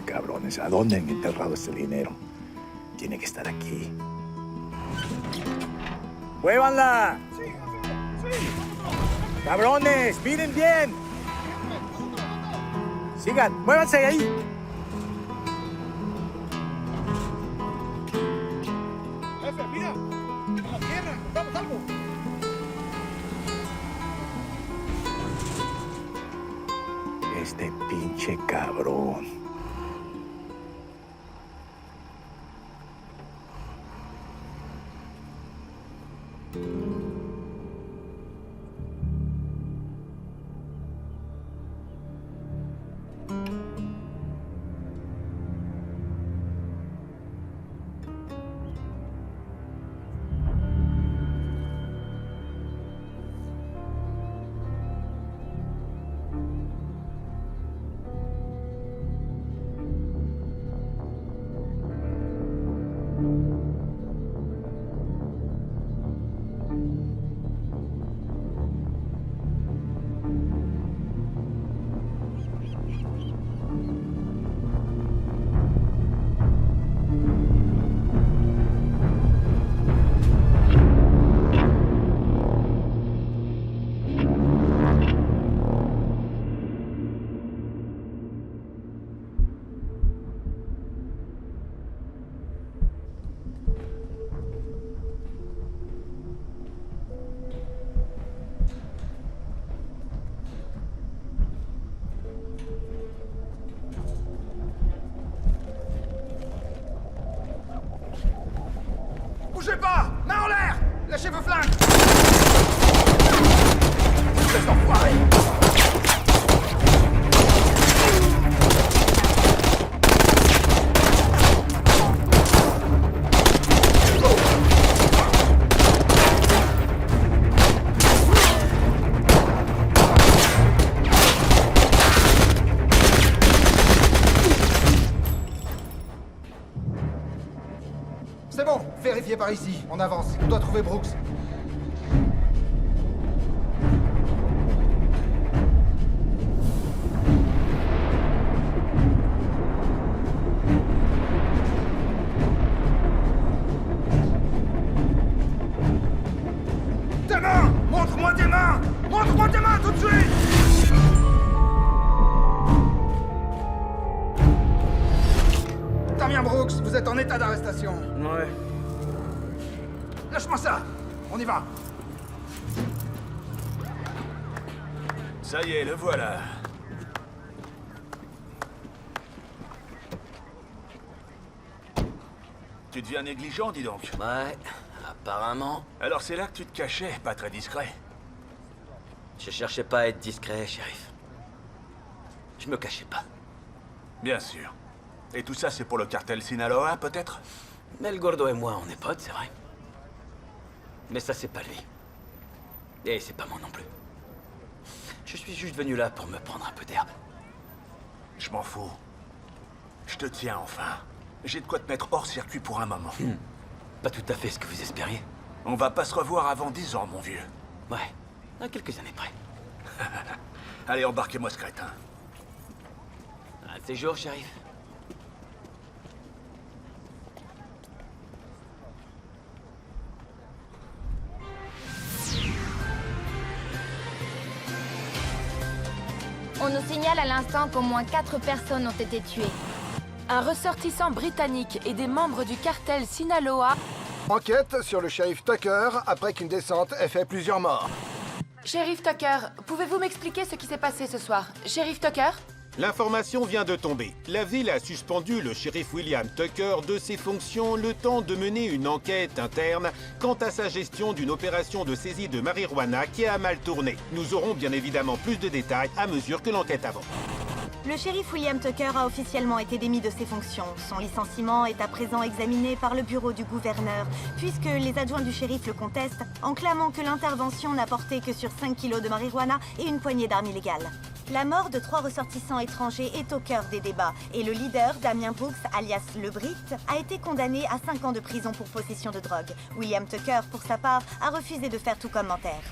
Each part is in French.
cabrones. ¿A dónde han enterrado este dinero? Tiene que estar aquí. ¡Muévanla! ¡Cabrones! ¡Miren bien! ¡Sigan! ¡Muévanse ahí! Jefe, mira. A la tierra. Vamos, algo. Este pinche cabrón. Bougez pas! Main en l'air! Lâchez vos flingues! Ces enfoirés! C'est bon, vérifiez par ici. On avance. On doit trouver Brooks. Tes mains! Montre-moi tes mains! Montre-moi tes mains tout de suite! Damien Brooks, vous êtes en état d'arrestation. Ouais. Lâche-moi ça! On y va! Ça y est, le voilà. Tu deviens négligent, dis donc. Ouais, apparemment. Alors c'est là que tu te cachais, pas très discret. Je cherchais pas à être discret, shérif. Je me cachais pas. Bien sûr. Et tout ça, c'est pour le cartel Sinaloa, peut-être? Mais le Gordo et moi, on est potes, c'est vrai. Mais ça, c'est pas lui. Et c'est pas moi non plus. Je suis juste venu là pour me prendre un peu d'herbe. Je m'en fous. Je te tiens, enfin. J'ai de quoi te mettre hors circuit pour un moment. Pas tout à fait ce que vous espériez. On va pas se revoir avant 10 ans, mon vieux. Ouais, à quelques années près. Allez, embarquez-moi, ce crétin. Un de ces jours, shérif. On nous signale à l'instant qu'au moins 4 personnes ont été tuées. Un ressortissant britannique et des membres du cartel Sinaloa. Enquête sur le shérif Tucker après qu'une descente ait fait plusieurs morts. Shérif Tucker, pouvez-vous m'expliquer ce qui s'est passé ce soir? Shérif Tucker? L'information vient de tomber. La ville a suspendu le shérif William Tucker de ses fonctions le temps de mener une enquête interne quant à sa gestion d'une opération de saisie de marijuana qui a mal tourné. Nous aurons bien évidemment plus de détails à mesure que l'enquête avance. Le shérif William Tucker a officiellement été démis de ses fonctions. Son licenciement est à présent examiné par le bureau du gouverneur, puisque les adjoints du shérif le contestent en clamant que l'intervention n'a porté que sur 5 kilos de marijuana et une poignée d'armes illégales. La mort de 3 ressortissants étrangers est au cœur des débats, et le leader, Damien Brooks, alias Le Brit, a été condamné à 5 ans de prison pour possession de drogue. William Tucker, pour sa part, a refusé de faire tout commentaire.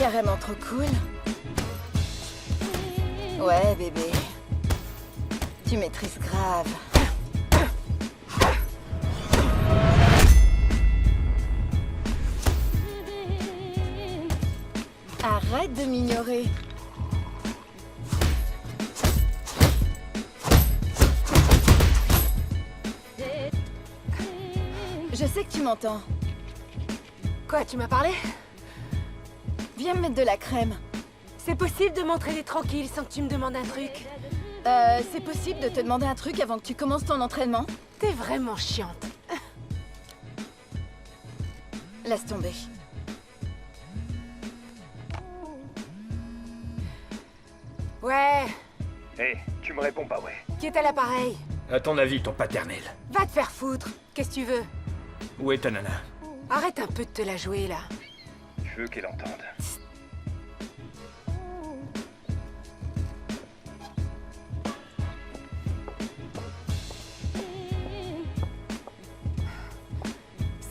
Carrément trop cool. Ouais, bébé. Tu maîtrises grave. Arrête de m'ignorer. Je sais que tu m'entends. Quoi, tu m'as parlé? Viens me mettre de la crème. C'est possible de m'entraîner tranquille sans que tu me demandes un truc? C'est possible de te demander un truc avant que tu commences ton entraînement? T'es vraiment chiante. Laisse tomber. Ouais, Hé, tu me réponds pas, ouais. qui est à l'appareil? À ton avis, ton paternel. Va te faire foutre. Qu'est-ce que tu veux? Où est ta nana? Arrête un peu de te la jouer, là. Je veux qu'elle entende.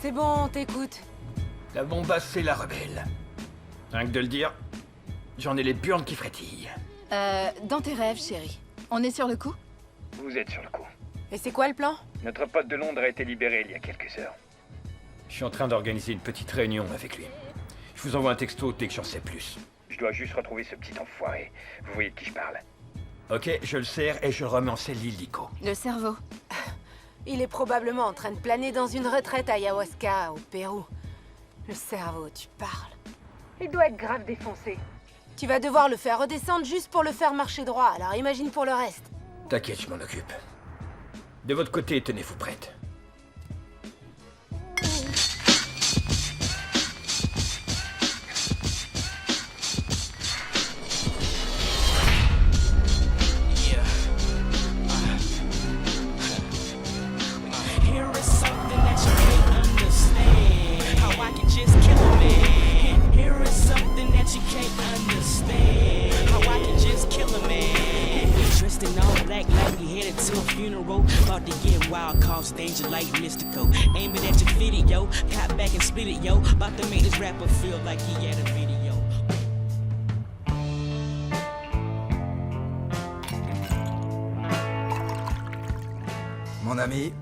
C'est bon, t'écoute. La bombasse, c'est la rebelle. Rien que de le dire, j'en ai les burnes qui frétillent. Dans tes rêves, chérie. On est sur le coup? Vous êtes sur le coup. Et c'est quoi le plan? Notre pote de Londres a été libéré il y a quelques heures. Je suis en train d'organiser une petite réunion avec lui. Je vous envoie un texto dès que j'en sais plus. Je dois juste retrouver ce petit enfoiré. Vous voyez de qui je parle? Ok, je le serre et je le remets en selle l'illico. Le cerveau. Il est probablement en train de planer dans une retraite à ayahuasca, au Pérou. Le cerveau, tu parles. Il doit être grave défoncé. Tu vas devoir le faire redescendre juste pour le faire marcher droit, alors imagine pour le reste. T'inquiète, je m'en occupe. De votre côté, tenez-vous prête. Danger like mystical. Aim it at your video, pop back and split it, yo. About to make this rapper feel like he had a video. Mon ami,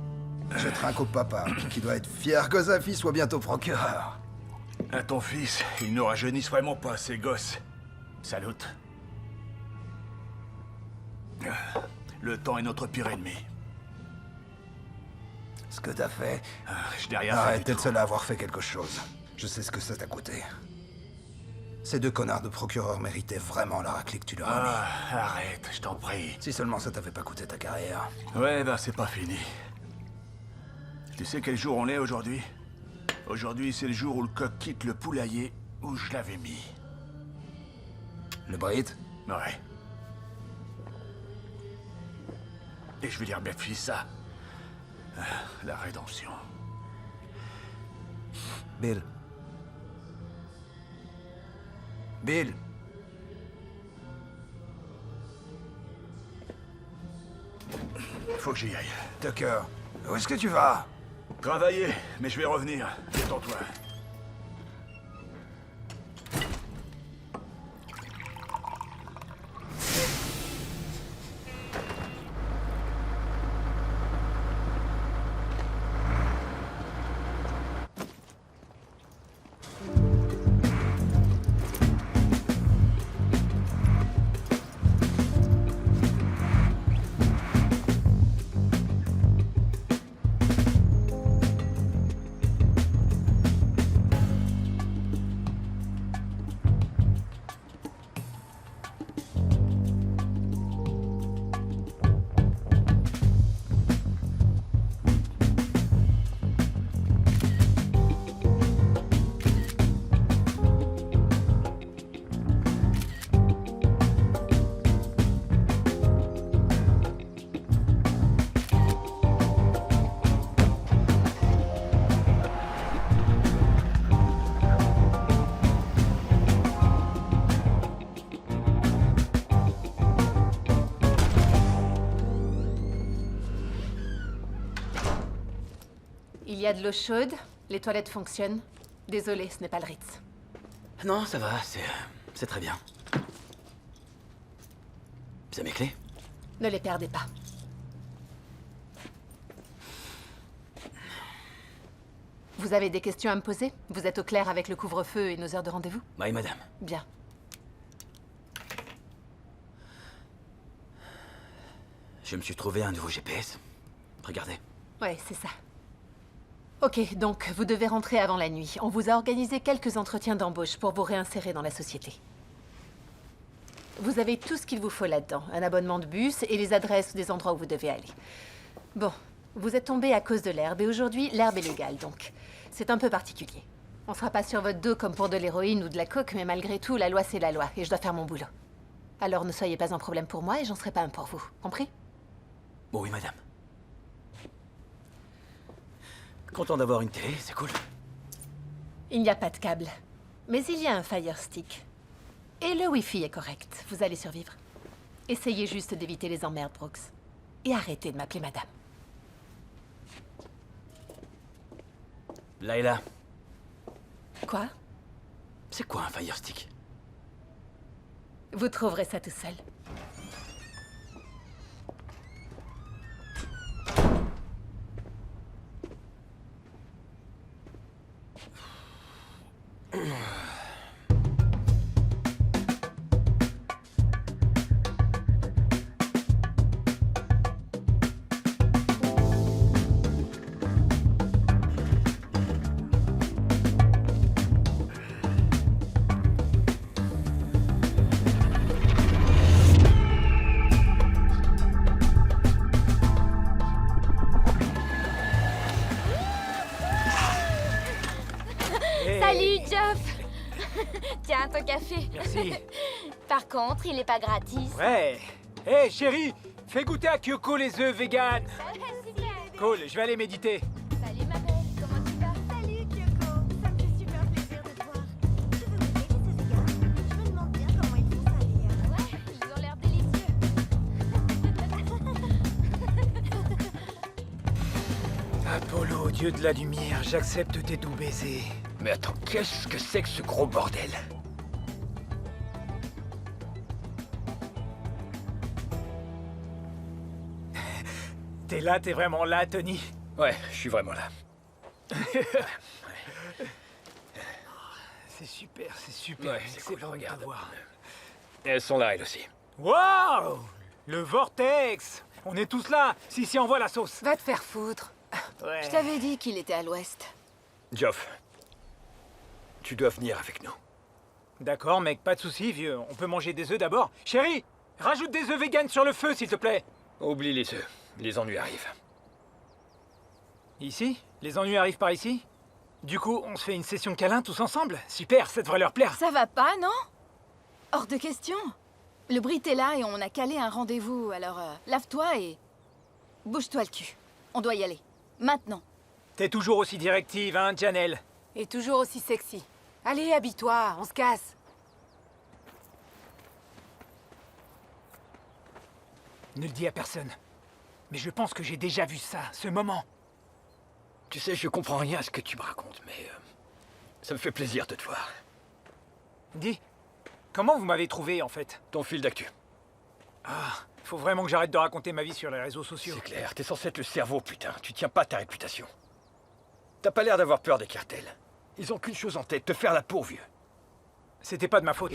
je trinque au papa, qui doit être fier que sa fille soit bientôt procureur. À ton fils, il ne rajeunissent vraiment pas, ces gosses. Salut. Le temps est notre pire ennemi. Ce que t'as fait... Je n'ai rien fait. Arrête, t'es le seul à avoir fait quelque chose. Je sais ce que ça t'a coûté. Ces deux connards de procureurs méritaient vraiment la raclée que tu leur as mis. Arrête, je t'en prie. Si seulement ça t'avait pas coûté ta carrière. Ouais, bah c'est pas fini. Tu sais quel jour on est aujourd'hui? Aujourd'hui, c'est le jour où le coq quitte le poulailler où je l'avais mis. Le Brit? Ouais. Et je vais dire bien de fils ça. La rédemption. Bill. Bill. Faut que j'y aille. Tucker, où est-ce que tu vas? Travailler, mais je vais revenir. Détends-toi. Il y a de l'eau chaude, les toilettes fonctionnent. Désolée, ce n'est pas le Ritz. Non, ça va, c'est très bien. C'est mes clés? Ne les perdez pas. Vous avez des questions à me poser? Vous êtes au clair avec le couvre-feu et nos heures de rendez-vous? Oui, madame. Bien. Je me suis trouvé un nouveau GPS. Regardez. Ouais, c'est ça. Ok, donc vous devez rentrer avant la nuit. On vous a organisé quelques entretiens d'embauche pour vous réinsérer dans la société. Vous avez tout ce qu'il vous faut là-dedans. Un abonnement de bus et les adresses des endroits où vous devez aller. Bon, vous êtes tombé à cause de l'herbe et aujourd'hui, l'herbe est légale, donc c'est un peu particulier. On sera pas sur votre dos comme pour de l'héroïne ou de la coke, mais malgré tout, la loi c'est la loi et je dois faire mon boulot. Alors ne soyez pas un problème pour moi et j'en serai pas un pour vous. Compris? Oui, madame. Content d'avoir une télé, c'est cool. Il n'y a pas de câble, mais il y a un Fire Stick. Et le Wi-Fi est correct, vous allez survivre. Essayez juste d'éviter les emmerdes, Brooks. Et arrêtez de m'appeler madame. Layla, Quoi? c'est quoi un Fire Stick? Vous trouverez ça tout seul. Salut, Geoff. Tiens, ton café. Merci. Par contre, il est pas gratis. Ouais. Hé, chérie, fais goûter à Kyoko les œufs vegan. Cool, je vais aller méditer. Salut, ma belle. Comment tu vas? Salut Kyoko, ça me fait super plaisir de te voir. Tu veux goûter les œufs vegan? Je me demande bien comment ils font ça les... Ouais, ils ont l'air délicieux. Apollo, dieu de la lumière, j'accepte tes doux baisers. Mais attends, qu'est-ce que c'est que ce gros bordel? T'es là, t'es vraiment là, Tony? Ouais, je suis vraiment là. C'est super, Ouais, c'est cool, bon de regarde. te voir. Elles sont là, elles aussi. Waouh! Le vortex! On est tous là! Si, envoie la sauce! Va te faire foutre. Ouais. Je t'avais dit qu'il était à l'ouest. Geoff, tu dois venir avec nous. D'accord, mec, pas de soucis, vieux. On peut manger des œufs d'abord. Chérie, rajoute des œufs vegan sur le feu, s'il te plaît. Oublie les œufs, les ennuis arrivent. Ici? Les ennuis arrivent par ici? Du coup, on se fait une session câlin tous ensemble? Super, ça devrait leur plaire. Ça va pas, non? Hors de question. Le Brit est là et on a calé un rendez-vous, alors lave-toi et... bouge-toi le cul. On doit y aller. Maintenant. T'es toujours aussi directive, hein, Janelle? Et toujours aussi sexy. Allez, habille-toi, on se casse. Ne le dis à personne. Mais je pense que j'ai déjà vu ça, ce moment. Tu sais, je comprends rien à ce que tu me racontes, mais ça me fait plaisir de te voir. Dis, comment vous m'avez trouvé, en fait? Ton fil d'actu. Ah, faut vraiment que j'arrête de raconter ma vie sur les réseaux sociaux. C'est clair, t'es censé être le cerveau, putain. Tu tiens pas ta réputation. T'as pas l'air d'avoir peur des cartels. Ils ont qu'une chose en tête, te faire la peau, vieux. C'était pas de ma faute.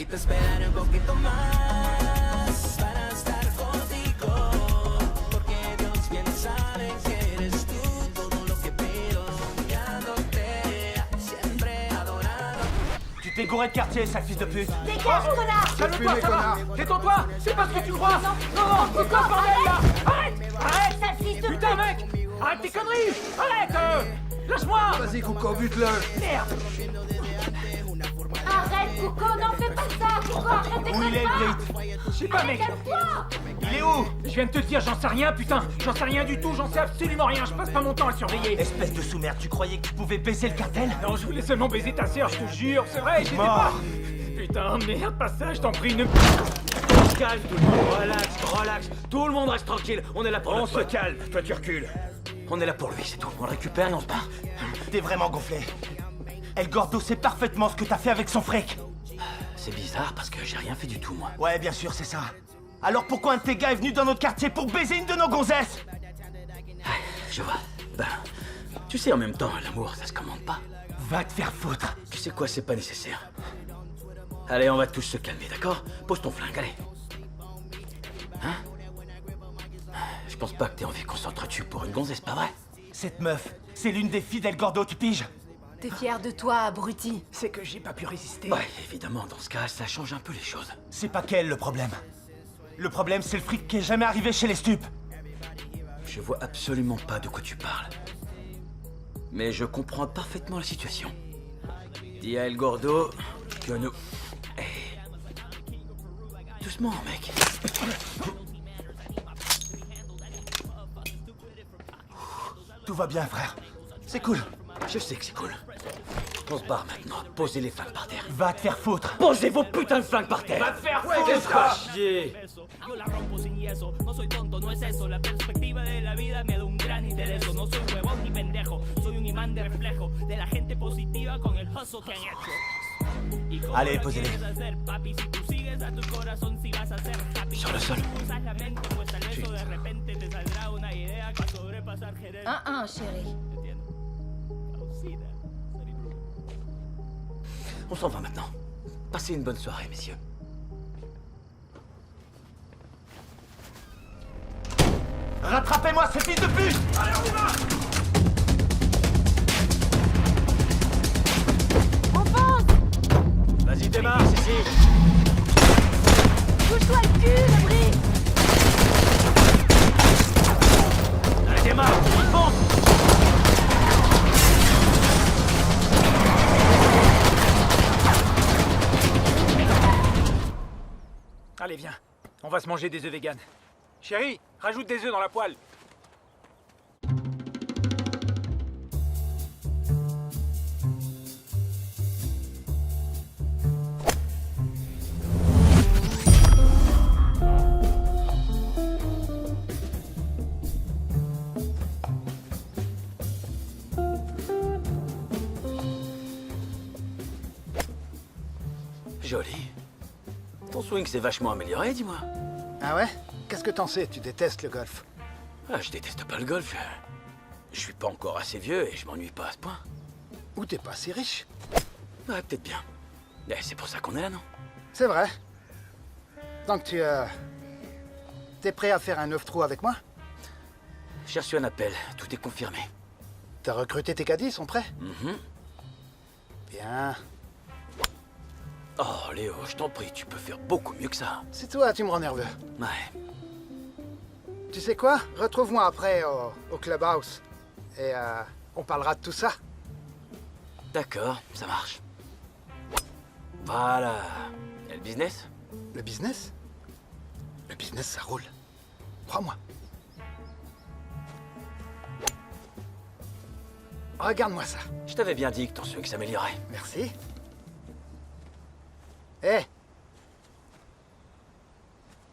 Tu t'es gouré de quartier, sale fils de pute. Dégage, connard! Calme-toi, ça va. Détends-toi. C'est pas ce que tu crois. Non, c'est quoi ce bordel, là? Arrête! Arrête! Sale fils de Putain, mec! Arrête tes conneries! Arrête! Lâche-moi! Vas-y, Coucou, bute-le. Merde! Arrête, Coucou, n'en fais pas ça! Coucou, arrête tes Où il est, conneries! Brit? Je sais pas, mec! Il est où? Je viens de te dire, j'en sais rien, putain! J'en sais rien du tout, j'en sais absolument rien, je passe pas mon temps à le surveiller! Espèce de sous-merde, tu croyais que tu pouvais baiser le cartel? Non, je voulais seulement baiser ta sœur, je te jure, c'est vrai, j'étais Mort. pas... Putain, merde, pas ça, je t'en prie, ne... Calme tout le monde, relax, tout le monde reste tranquille, on est là pour On notre se pote. calme, toi tu recules. On est là pour lui, c'est tout. On le récupère et on se barre. T'es vraiment gonflé. El Gordo sait parfaitement ce que t'as fait avec son fric. C'est bizarre parce que j'ai rien fait du tout, moi. Ouais, bien sûr, c'est ça. Alors pourquoi un de tes gars est venu dans notre quartier pour baiser une de nos gonzesses? Je vois. Ben, tu sais, en même temps, l'amour, ça se commande pas. Va te faire foutre. Tu sais quoi, c'est pas nécessaire. Allez, on va tous se calmer, d'accord? Pose ton flingue, allez. Hein? Je pense pas que t'aies envie qu'on s'entretue pour une gonzesse, pas vrai? Cette meuf, c'est l'une des filles d'El Gordo, tu piges? T'es fier de toi, abruti? C'est que j'ai pas pu résister. Ouais, évidemment, dans ce cas, ça change un peu les choses. C'est pas qu'elle le problème. Le problème, c'est le fric qui est jamais arrivé chez les stupes. Je vois absolument pas de quoi tu parles. Mais je comprends parfaitement la situation. Dis à El Gordo que nous... Hey. Doucement, mec. Tout va bien, frère. C'est cool. Je sais que c'est cool. On se barre maintenant. Posez les flingues par terre. Va te faire foutre. Posez vos putains de flingues par terre. Va te faire Ouais, foutre. qu'est-ce que chier. Yo la rompo sin yeso, no soy tonto, no es eso. La perspectiva de la vida me da un gran interés. No soy huevón ni pendejo, soy un imán de reflejo de la gente positiva con el hustle que han hecho. Allez, posez-les. Sur le sol. 1-1, chérie. On s'en va maintenant. Passez une bonne soirée, messieurs. Rattrapez-moi, ce fils de pute! Allez, on y va! On fonce! Vas-y, démarre, Sissi. Bouge-toi le cul, le bris! Allez, démarre, on fonce. Allez, viens. On va se manger des œufs véganes. Chérie, rajoute des œufs dans la poêle. Joli. Ton swing s'est vachement amélioré, dis-moi. Ah ouais? Qu'est-ce que t'en sais? Tu détestes le golf. Ah, je déteste pas le golf. Je suis pas encore assez vieux et je m'ennuie pas à ce point. Ou t'es pas assez riche. Ouais, peut-être bien. Mais c'est pour ça qu'on est là, non? C'est vrai. Donc t'es prêt à faire un 9 trous avec moi? J'ai reçu un appel. Tout est confirmé. T'as recruté tes caddies, ils sont prêts? Bien. Oh, Léo, je t'en prie, tu peux faire beaucoup mieux que ça. C'est toi, tu me rends nerveux. Ouais. Tu sais quoi? Retrouve-moi après au clubhouse. Et on parlera de tout ça. D'accord, ça marche. Voilà. Et le business? Le business? Le business, ça roule. Crois-moi. Regarde-moi ça. Je t'avais bien dit que ton swing s'améliorait. Merci. Hé!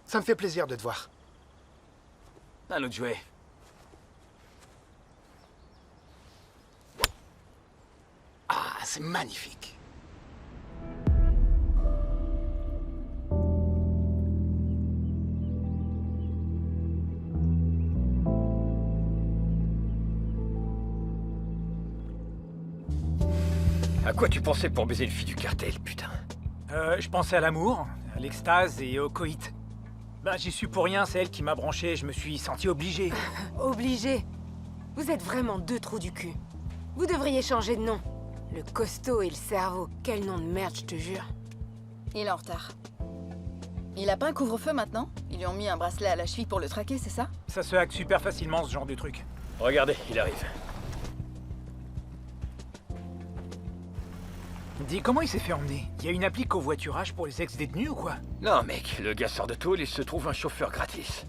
Ça me fait plaisir de te voir. À nous de jouer. Ah, c'est magnifique. À quoi tu pensais pour baiser une fille du cartel, putain? Je pensais à l'amour, à l'extase et au coït. Bah, j'y suis pour rien, c'est elle qui m'a branché, je me suis senti obligé. Obligé? Vous êtes vraiment deux trous du cul. Vous devriez changer de nom. Le costaud et le cerveau. Quel nom de merde, je te jure. Il est en retard. Il a pas un couvre-feu maintenant? Ils lui ont mis un bracelet à la cheville pour le traquer, c'est ça? Ça se hack super facilement, ce genre de truc. Regardez, il arrive. Dis, comment il s'est fait emmener? Il y a une appli covoiturage pour les ex-détenus ou quoi? Non, mec, le gars sort de tôle, il se trouve un chauffeur gratis.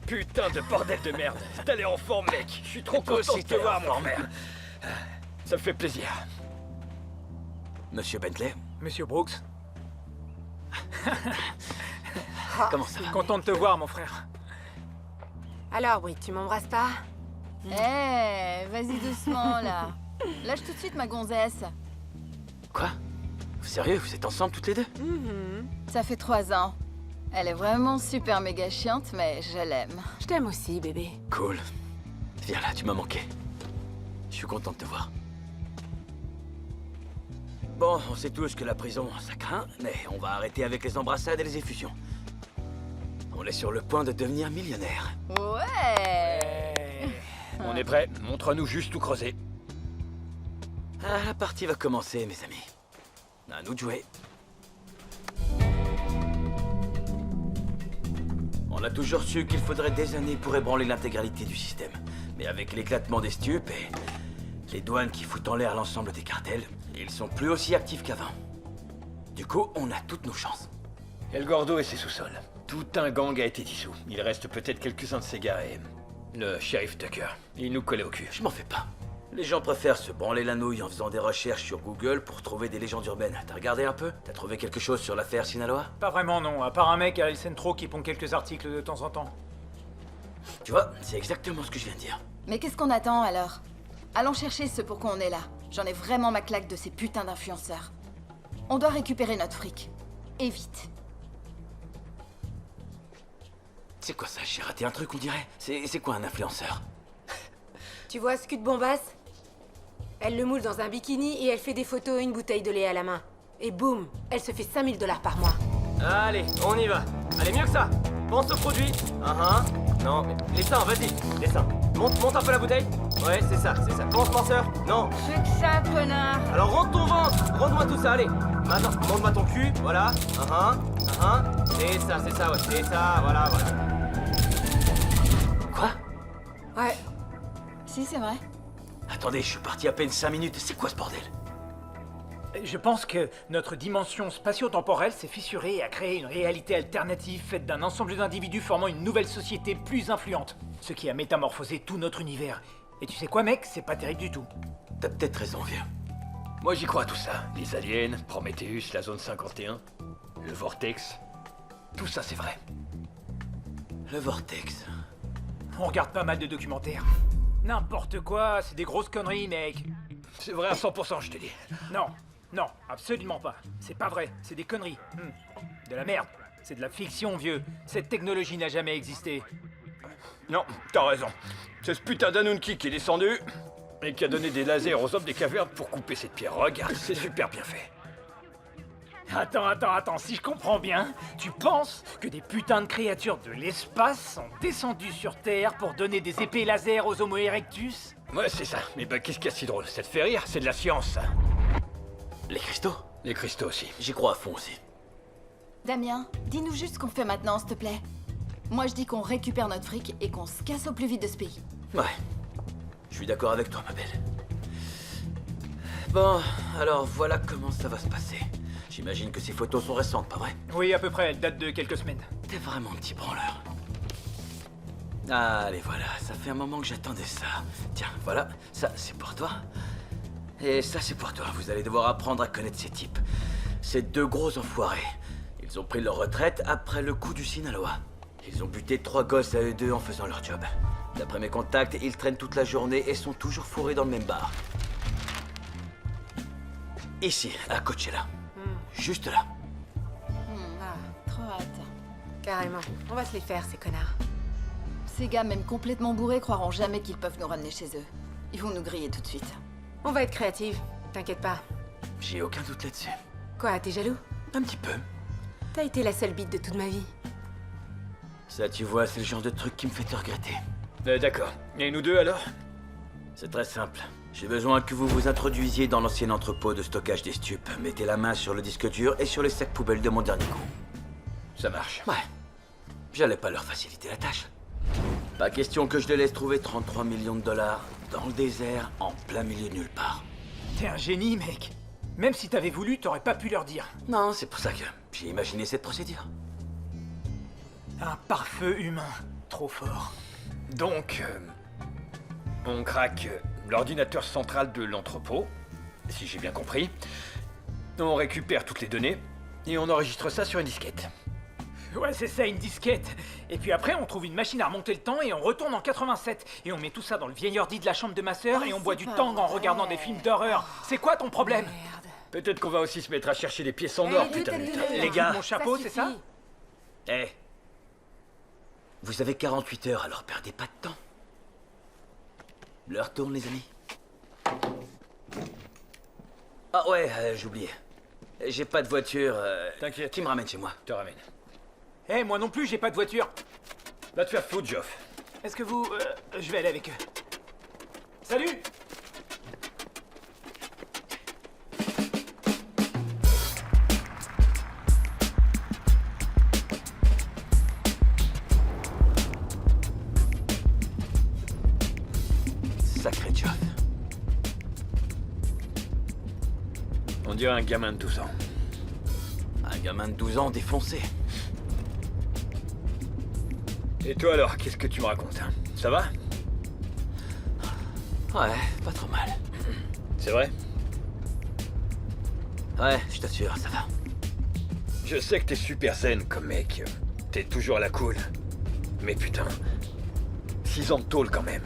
Putain de bordel de merde. T'as l'air en forme, mec. Je suis trop content de te voir, mon frère. Ça me fait plaisir. Monsieur Bentley? Monsieur Brooks? Comment ça va? Content de te voir, mon frère. Alors, Brie, tu m'embrasses pas? Eh, vas-y doucement, là. Lâche tout de suite ma gonzesse. Quoi? Sérieux, vous êtes ensemble toutes les deux? Ça fait 3 ans. Elle est vraiment super méga chiante, mais je l'aime. Je t'aime aussi, bébé. Cool. Viens là, tu m'as manqué. Je suis content de te voir. Bon, on sait tous que la prison, ça craint, mais on va arrêter avec les embrassades et les effusions. On est sur le point de devenir millionnaire. Ouais. On est prêt. Montre-nous juste où creuser. Ah, la partie va commencer, mes amis. À nous de jouer. On a toujours su qu'il faudrait des années pour ébranler l'intégralité du système. Mais avec l'éclatement des stupes et les douanes qui foutent en l'air l'ensemble des cartels, ils sont plus aussi actifs qu'avant. Du coup, on a toutes nos chances. El Gordo et ses sous-sols. Tout un gang a été dissous. Il reste peut-être quelques-uns de ses gars et... le shérif Tucker. Il nous collait au cul. Je m'en fais pas. Les gens préfèrent se branler la nouille en faisant des recherches sur Google pour trouver des légendes urbaines. T'as regardé un peu? T'as trouvé quelque chose sur l'affaire Sinaloa? Pas vraiment, non. À part un mec à El Centro qui pond quelques articles de temps en temps. Tu vois, c'est exactement ce que je viens de dire. Mais qu'est-ce qu'on attend alors? Allons chercher ce pour quoi on est là. J'en ai vraiment ma claque de ces putains d'influenceurs. On doit récupérer notre fric. Et vite. C'est quoi ça? J'ai raté un truc, on dirait. C'est quoi un influenceur? Tu vois ce cul de bombasse? Elle le moule dans un bikini et elle fait des photos et une bouteille de lait à la main. Et boum, elle se fait 5000 $ par mois. Allez, on y va. Allez, mieux que ça. Pense au produit. Non, mais les seins, vas-y, les seins. Monte un peu la bouteille. Ouais, c'est ça, c'est ça. Pense, penseur. Non. Fais que ça, connard. Alors rentre ton ventre. Rends-moi tout ça, allez. Maintenant, monte-moi ton cul, voilà. C'est ça, ouais, c'est ça, voilà. Quoi? Ouais. Si, c'est vrai. Attendez, je suis parti à peine 5 minutes. C'est quoi ce bordel? Je pense que notre dimension spatio-temporelle s'est fissurée et a créé une réalité alternative faite d'un ensemble d'individus formant une nouvelle société plus influente. Ce qui a métamorphosé tout notre univers. Et tu sais quoi, mec? C'est pas terrible du tout. T'as peut-être raison, vieux. Moi, j'y crois à tout ça. Les aliens, Prometheus, la zone 51, le vortex. Tout ça, c'est vrai. Le vortex. On regarde pas mal de documentaires. N'importe quoi, c'est des grosses conneries, mec. C'est vrai à 100%, je te dis. Non, absolument pas. C'est pas vrai, c'est des conneries. De la merde. C'est de la fiction, vieux. Cette technologie n'a jamais existé. Non, t'as raison. C'est ce putain d'Anunki qui est descendu et qui a donné des lasers aux hommes des cavernes pour couper cette pierre. Regarde, c'est super bien fait. Attends, si je comprends bien, tu penses que des putains de créatures de l'espace sont descendues sur Terre pour donner des épées laser aux Homo erectus? Ouais, c'est ça. Mais bah, qu'est-ce qu'il y a de si drôle? Ça te fait rire? C'est de la science, ça. Les cristaux? Les cristaux aussi. J'y crois à fond aussi. Damien, dis-nous juste ce qu'on fait maintenant, s'il te plaît. Moi, je dis qu'on récupère notre fric et qu'on se casse au plus vite de ce pays. Ouais. Je suis d'accord avec toi, ma belle. Bon, alors voilà comment ça va se passer. J'imagine que ces photos sont récentes, pas vrai? Oui, à peu près, elles datent de quelques semaines. T'es vraiment un petit branleur. Allez, voilà, ça fait un moment que j'attendais ça. Tiens, voilà, ça c'est pour toi. Et ça c'est pour toi, vous allez devoir apprendre à connaître ces types. Ces deux gros enfoirés. Ils ont pris leur retraite après le coup du Sinaloa. Ils ont buté 3 gosses à eux deux en faisant leur job. D'après mes contacts, ils traînent toute la journée et sont toujours fourrés dans le même bar. Ici, à Coachella. Juste là. Trop hâte. Carrément. On va se les faire, ces connards. Ces gars, même complètement bourrés, croiront jamais qu'ils peuvent nous ramener chez eux. Ils vont nous griller tout de suite. On va être créative. T'inquiète pas. J'ai aucun doute là-dessus. Quoi, t'es jaloux? Un petit peu. T'as été la seule bite de toute ma vie. Ça, tu vois, c'est le genre de truc qui me fait te regretter. D'accord. Et nous deux, alors? C'est très simple. J'ai besoin que vous vous introduisiez dans l'ancien entrepôt de stockage des stupes. Mettez la main sur le disque dur et sur les sacs poubelles de mon dernier coup. Ça marche. Ouais. J'allais pas leur faciliter la tâche. Pas question que je les laisse trouver 33 millions de dollars dans le désert, en plein milieu de nulle part. T'es un génie, mec. Même si t'avais voulu, t'aurais pas pu leur dire. Non, c'est pour ça que j'ai imaginé cette procédure. Un pare-feu humain. Trop fort. Donc, on craque l'ordinateur central de l'entrepôt, si j'ai bien compris. On récupère toutes les données et on enregistre ça sur une disquette. Ouais, c'est ça, une disquette. Et puis après, on trouve une machine à remonter le temps et on retourne en 87. Et on met tout ça dans le vieil ordi de la chambre de ma sœur et on boit du tang en regardant des films d'horreur. C'est quoi ton problème? Peut-être qu'on va aussi se mettre à chercher des pièces en Eh, or, lui, putain de t'as lutin. dit- Les gars, mon Ça chapeau, c'est ça? suffit. Eh. Vous avez 48 heures, alors perdez pas de temps. L'heure tourne, les amis. Ah ouais, j'ai oublié. J'ai pas de voiture. T'inquiète. Qui me ramène chez moi? Je te ramène. Eh, moi non plus, j'ai pas de voiture. Va te faire foutre, Geoff. Est-ce que vous... je vais aller avec eux. Salut! Sacré Geoff. On dirait un gamin de 12 ans. Un gamin de 12 ans défoncé. Et toi alors, qu'est-ce que tu me racontes, hein? Ça va? Ouais, pas trop mal. C'est vrai? Ouais, je t'assure, ça va. Je sais que t'es super zen comme mec. T'es toujours à la cool. Mais putain... 6 ans de tôle quand même.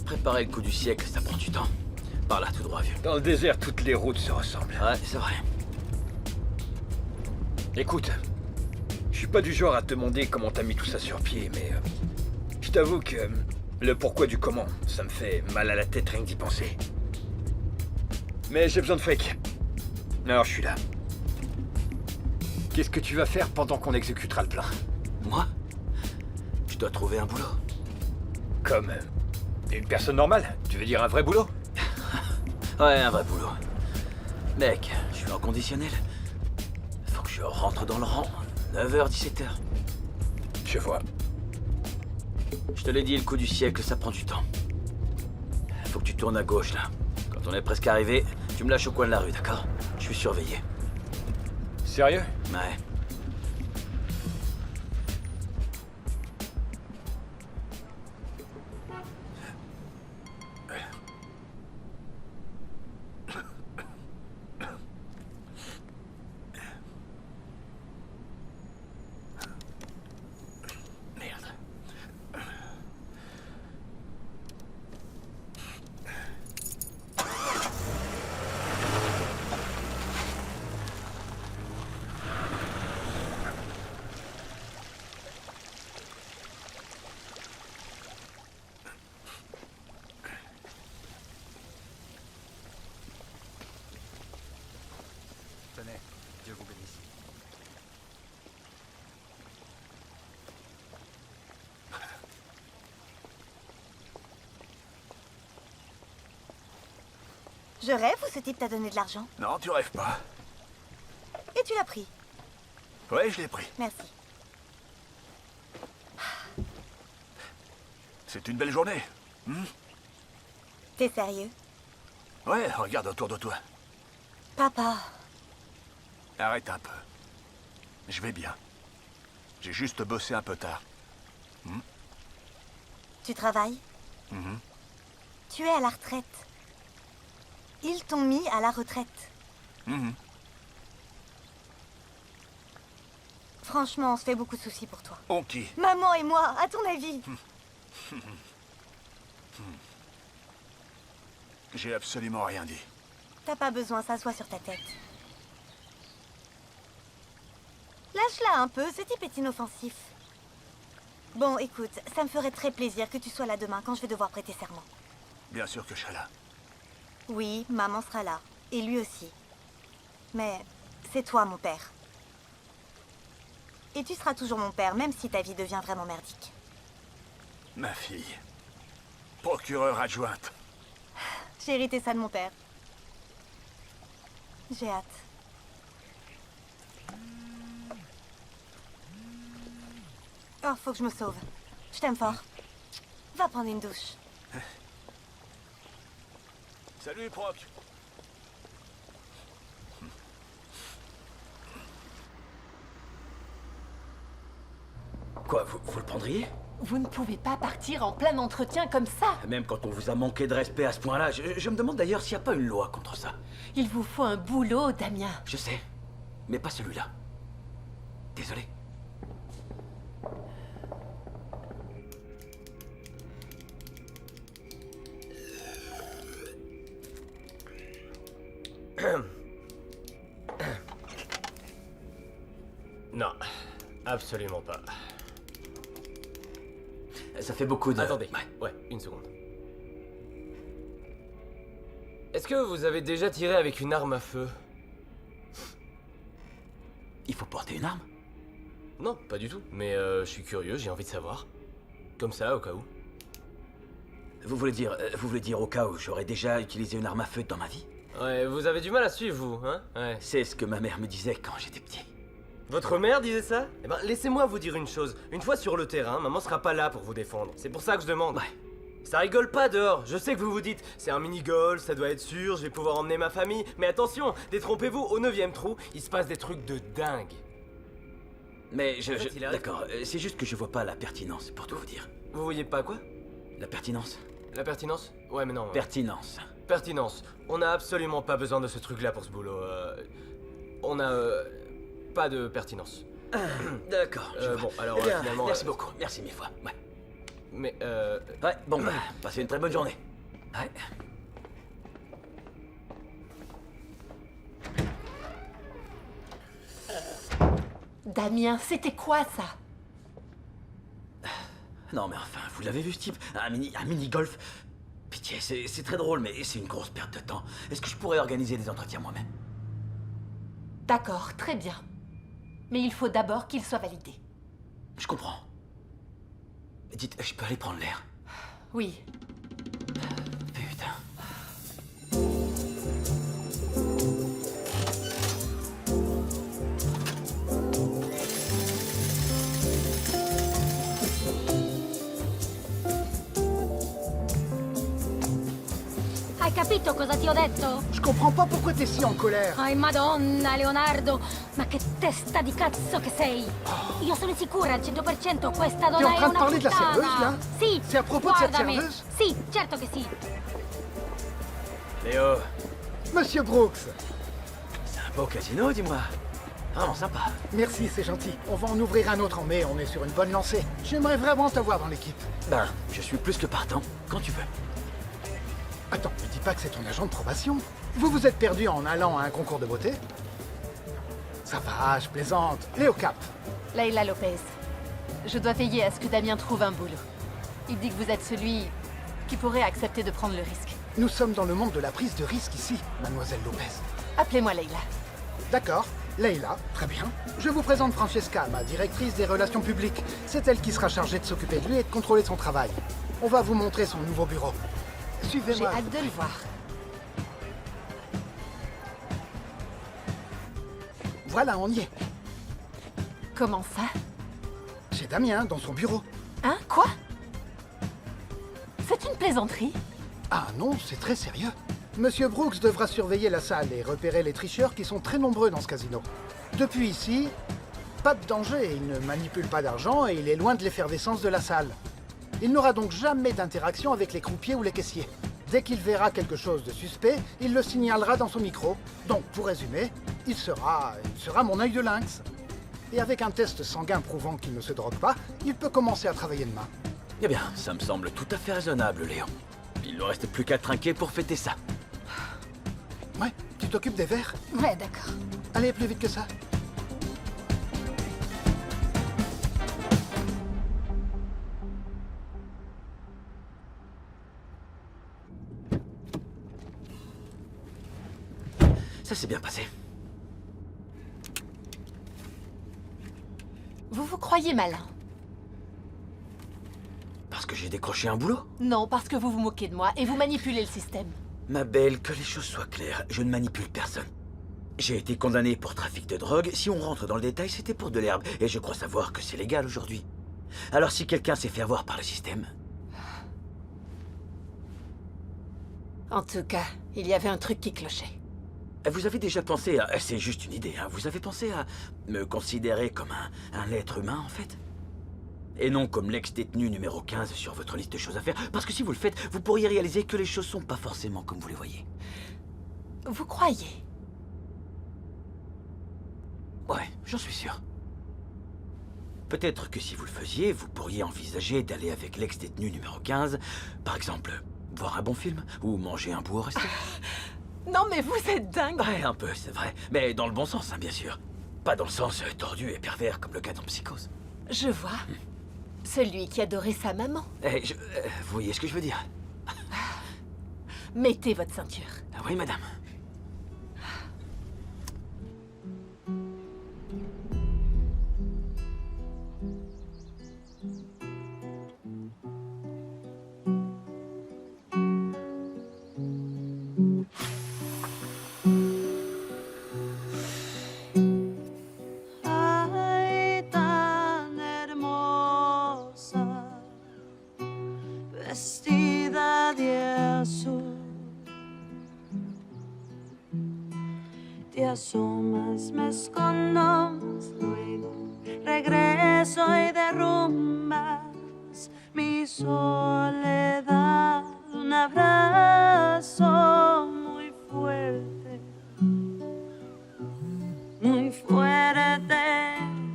Préparer le coup du siècle, ça prend du temps. Par là, tout droit, vieux. Dans le désert, toutes les routes se ressemblent. Ouais, c'est vrai. Écoute, je suis pas du genre à te demander comment t'as mis tout ça sur pied, mais... je t'avoue que... le pourquoi du comment, ça me fait mal à la tête rien que d'y penser. Mais j'ai besoin de fric. Alors je suis là. Qu'est-ce que tu vas faire pendant qu'on exécutera le plan? Moi? Je dois trouver un boulot. Comme... une personne normale? Tu veux dire un vrai boulot? Ouais, un vrai boulot. Mec, je suis en conditionnel. Faut que je rentre dans le rang. 9h, 17h. Je vois. Je te l'ai dit, le coup du siècle, ça prend du temps. Faut que tu tournes à gauche, là. Quand on est presque arrivé, tu me lâches au coin de la rue, d'accord? Je suis surveillé. Sérieux? Ouais. Tenez, Dieu vous bénisse. Je rêve ou ce type t'a donné de l'argent? Non, tu rêves pas. Et tu l'as pris? Ouais, je l'ai pris. Merci. C'est une belle journée. T'es sérieux? Ouais, regarde autour de toi. Papa, Arrête un peu. Je vais bien. J'ai juste bossé un peu tard. tu travailles? Mhm. Tu es à la retraite. Ils t'ont mis à la retraite. Mhm. Franchement, on se fait beaucoup de soucis pour toi. On qui? Maman et moi, à ton avis? J'ai absolument rien dit. T'as pas besoin, s'assois sur ta tête. Lâche-la un peu, ce type est inoffensif. Bon, écoute, ça me ferait très plaisir que tu sois là demain quand je vais devoir prêter serment. Bien sûr que je serai là. Oui, maman sera là. Et lui aussi. Mais c'est toi, mon père. Et tu seras toujours mon père, même si ta vie devient vraiment merdique. Ma fille. Procureure adjointe. J'ai hérité ça de mon père. J'ai hâte. Oh, faut que je me sauve. Je t'aime fort. Va prendre une douche. Salut, Proc. Quoi, vous le prendriez? Vous ne pouvez pas partir en plein entretien comme ça. Même quand on vous a manqué de respect à ce point-là, je me demande d'ailleurs s'il n'y a pas une loi contre ça. Il vous faut un boulot, Damien. Je sais, mais pas celui-là. Désolé. Non, absolument pas. Ça fait beaucoup de... Attendez, ouais, une seconde. Est-ce que vous avez déjà tiré avec une arme à feu? Il faut porter une arme? Non, pas du tout. Mais je suis curieux, j'ai envie de savoir. Comme ça, au cas où. Vous voulez dire au cas où j'aurais déjà utilisé une arme à feu dans ma vie? Ouais, vous avez du mal à suivre, vous, hein? Ouais. C'est ce que ma mère me disait quand j'étais petit. Votre mère disait ça? Eh ben, laissez-moi vous dire une chose. Une fois sur le terrain, maman sera pas là pour vous défendre. C'est pour ça que je demande. Ouais. Ça rigole pas dehors. Je sais que vous vous dites, c'est un mini-golf, ça doit être sûr, je vais pouvoir emmener ma famille. Mais attention, détrompez-vous, au 9e trou, il se passe des trucs de dingue. Mais d'accord, c'est juste que je vois pas la pertinence, pour tout vous dire. Vous voyez pas quoi? La pertinence? La pertinence? Ouais, mais non. Pertinence. Pertinence. On a absolument pas besoin de ce truc-là pour ce boulot. On a pas de pertinence. D'accord. Bon, alors Eh bien, finalement. merci beaucoup, merci mille fois. Ouais. Mais Ouais, bon, bah, passez une très bonne journée. Ouais. Damien, c'était quoi ça? Non mais enfin, vous l'avez vu ce type? Un mini-golf. Pitié, c'est très drôle, mais c'est une grosse perte de temps. Est-ce que je pourrais organiser des entretiens moi-même? D'accord, très bien. Mais il faut d'abord qu'il soit validé. Je comprends. Dites, je peux aller prendre l'air? Oui. Putain. Hai capito cosa ti ho detto? Je comprends pas pourquoi t'es si en colère. Ai madonna, Leonardo! Ma che testa di cazzo che sei! Io sono sicura al 100% questa T'es donna en è train de una parler de la puttana! serveuse, là? Sì! C'est à propos de cette guardami. serveuse? Sì, certo che sì! Léo, Monsieur Brooks. c'est un beau casino, dis-moi. Vraiment sympa. Merci, c'est gentil. On va en ouvrir un autre en mai, on est sur une bonne lancée. J'aimerais vraiment t'avoir dans l'équipe. Ben, je suis plus que partant, quand tu veux. Attends, ne dis pas que c'est ton agent de probation. Vous vous êtes perdu en allant à un concours de beauté? Ça va, je plaisante. Léo Cap. Leila Lopez. Je dois veiller à ce que Damien trouve un boulot. Il dit que vous êtes celui qui pourrait accepter de prendre le risque. Nous sommes dans le monde de la prise de risque ici, mademoiselle Lopez. Appelez-moi Leila. D'accord, Leila, très bien. Je vous présente Francesca, ma directrice des relations publiques. C'est elle qui sera chargée de s'occuper de lui et de contrôler son travail. On va vous montrer son nouveau bureau. J'ai Suivez-moi. hâte de le voir. Voilà, on y est. Comment ça? Chez Damien, dans son bureau. Hein? Quoi? C'est une plaisanterie? Ah non, c'est très sérieux. Monsieur Brooks devra surveiller la salle et repérer les tricheurs qui sont très nombreux dans ce casino. Depuis ici, pas de danger, il ne manipule pas d'argent et il est loin de l'effervescence de la salle. Il n'aura donc jamais d'interaction avec les croupiers ou les caissiers. Dès qu'il verra quelque chose de suspect, il le signalera dans son micro. Donc, pour résumer, il sera mon œil de lynx. Et avec un test sanguin prouvant qu'il ne se drogue pas, il peut commencer à travailler demain. Eh bien, ça me semble tout à fait raisonnable, Léon. Il ne reste plus qu'à trinquer pour fêter ça. Ouais, tu t'occupes des verres? Ouais, d'accord. Allez, plus vite que ça. Ça s'est bien passé. Vous vous croyez malin? Parce que j'ai décroché un boulot? Non, parce que vous vous moquez de moi et vous manipulez le système. Ma belle, que les choses soient claires, je ne manipule personne. J'ai été condamné pour trafic de drogue. Si on rentre dans le détail, c'était pour de l'herbe. Et je crois savoir que c'est légal aujourd'hui. Alors si quelqu'un s'est fait avoir par le système... En tout cas, il y avait un truc qui clochait. Vous avez déjà pensé à... C'est juste une idée, hein. Vous avez pensé à me considérer comme un être humain, en fait? Et non comme l'ex-détenu numéro 15 sur votre liste de choses à faire. Parce que si vous le faites, vous pourriez réaliser que les choses sont pas forcément comme vous les voyez. Vous croyez? Ouais, j'en suis sûr. Peut-être que si vous le faisiez, vous pourriez envisager d'aller avec l'ex-détenu numéro 15, par exemple, voir un bon film ou manger un bout au resto. Non mais vous êtes dingue! Ouais, un peu, c'est vrai. Mais dans le bon sens, hein, bien sûr. Pas dans le sens tordu et pervers comme le gars dans Psychose. Je vois. Celui qui adorait sa maman. Vous voyez ce que je veux dire? Mettez votre ceinture. Ah oui, madame. Ay, tan hermosa, vestida de azul. Te asomas, me escondo, luego regreso y derrumbas mi soledad. Un abrazo muy fuerte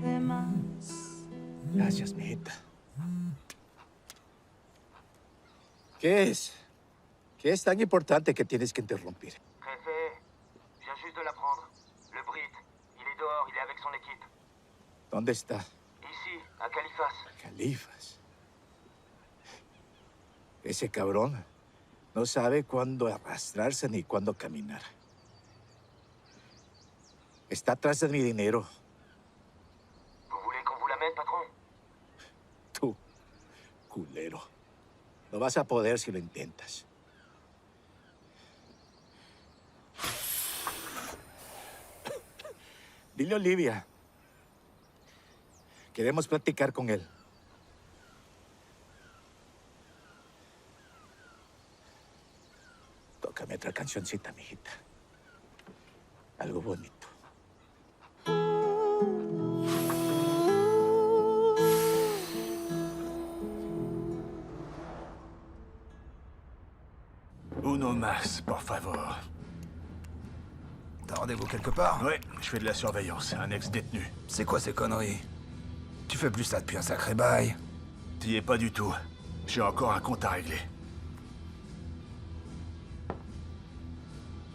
de más. Gracias, mijita. ¿Qué es? ¿Qué es tan importante que tienes que interrumpir? Préfet, je viens juste de l'apprendre. Le Brit, il est dehors, il est avec son équipe. ¿Dónde está? Ici, à Califas. Califas. Ese cabrón no sabe cuándo arrastrarse ni cuándo caminar. Está atrás de mi dinero. Vous voulez qu'on vous l'amène, patron? Tú, culero. No vas a poder si lo intentas. Dile a Olivia. Queremos platicar con él. Tócame otra cancioncita, mijita. Algo bonito. Uno más, por favor. T'as rendez-vous quelque part? Ouais, je fais de la surveillance, un ex-détenu. C'est quoi ces conneries? Tu fais plus ça depuis un sacré bail. T'y es pas du tout. J'ai encore un compte à régler.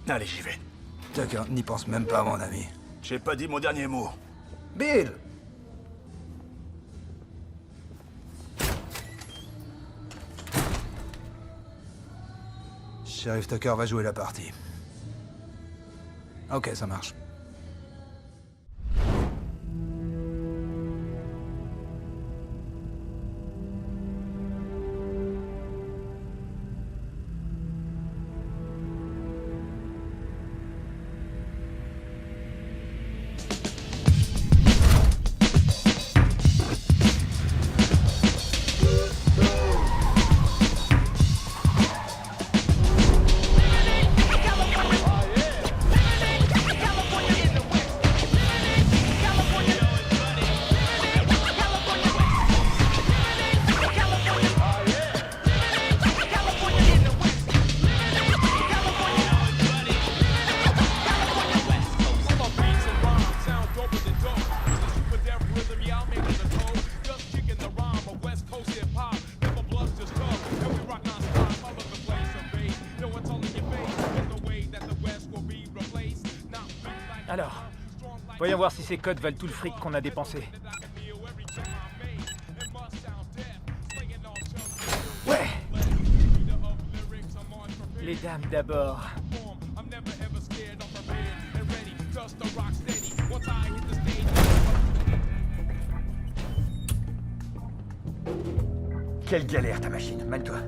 Allez, j'y vais. Tucker, n'y pense même pas, mon ami. J'ai pas dit mon dernier mot. Bill! Sheriff Tucker va jouer la partie. Ok, ça marche. Alors, voyons voir si ces codes valent tout le fric qu'on a dépensé. Ouais! Les dames d'abord. Quelle galère ta machine, mène-toi.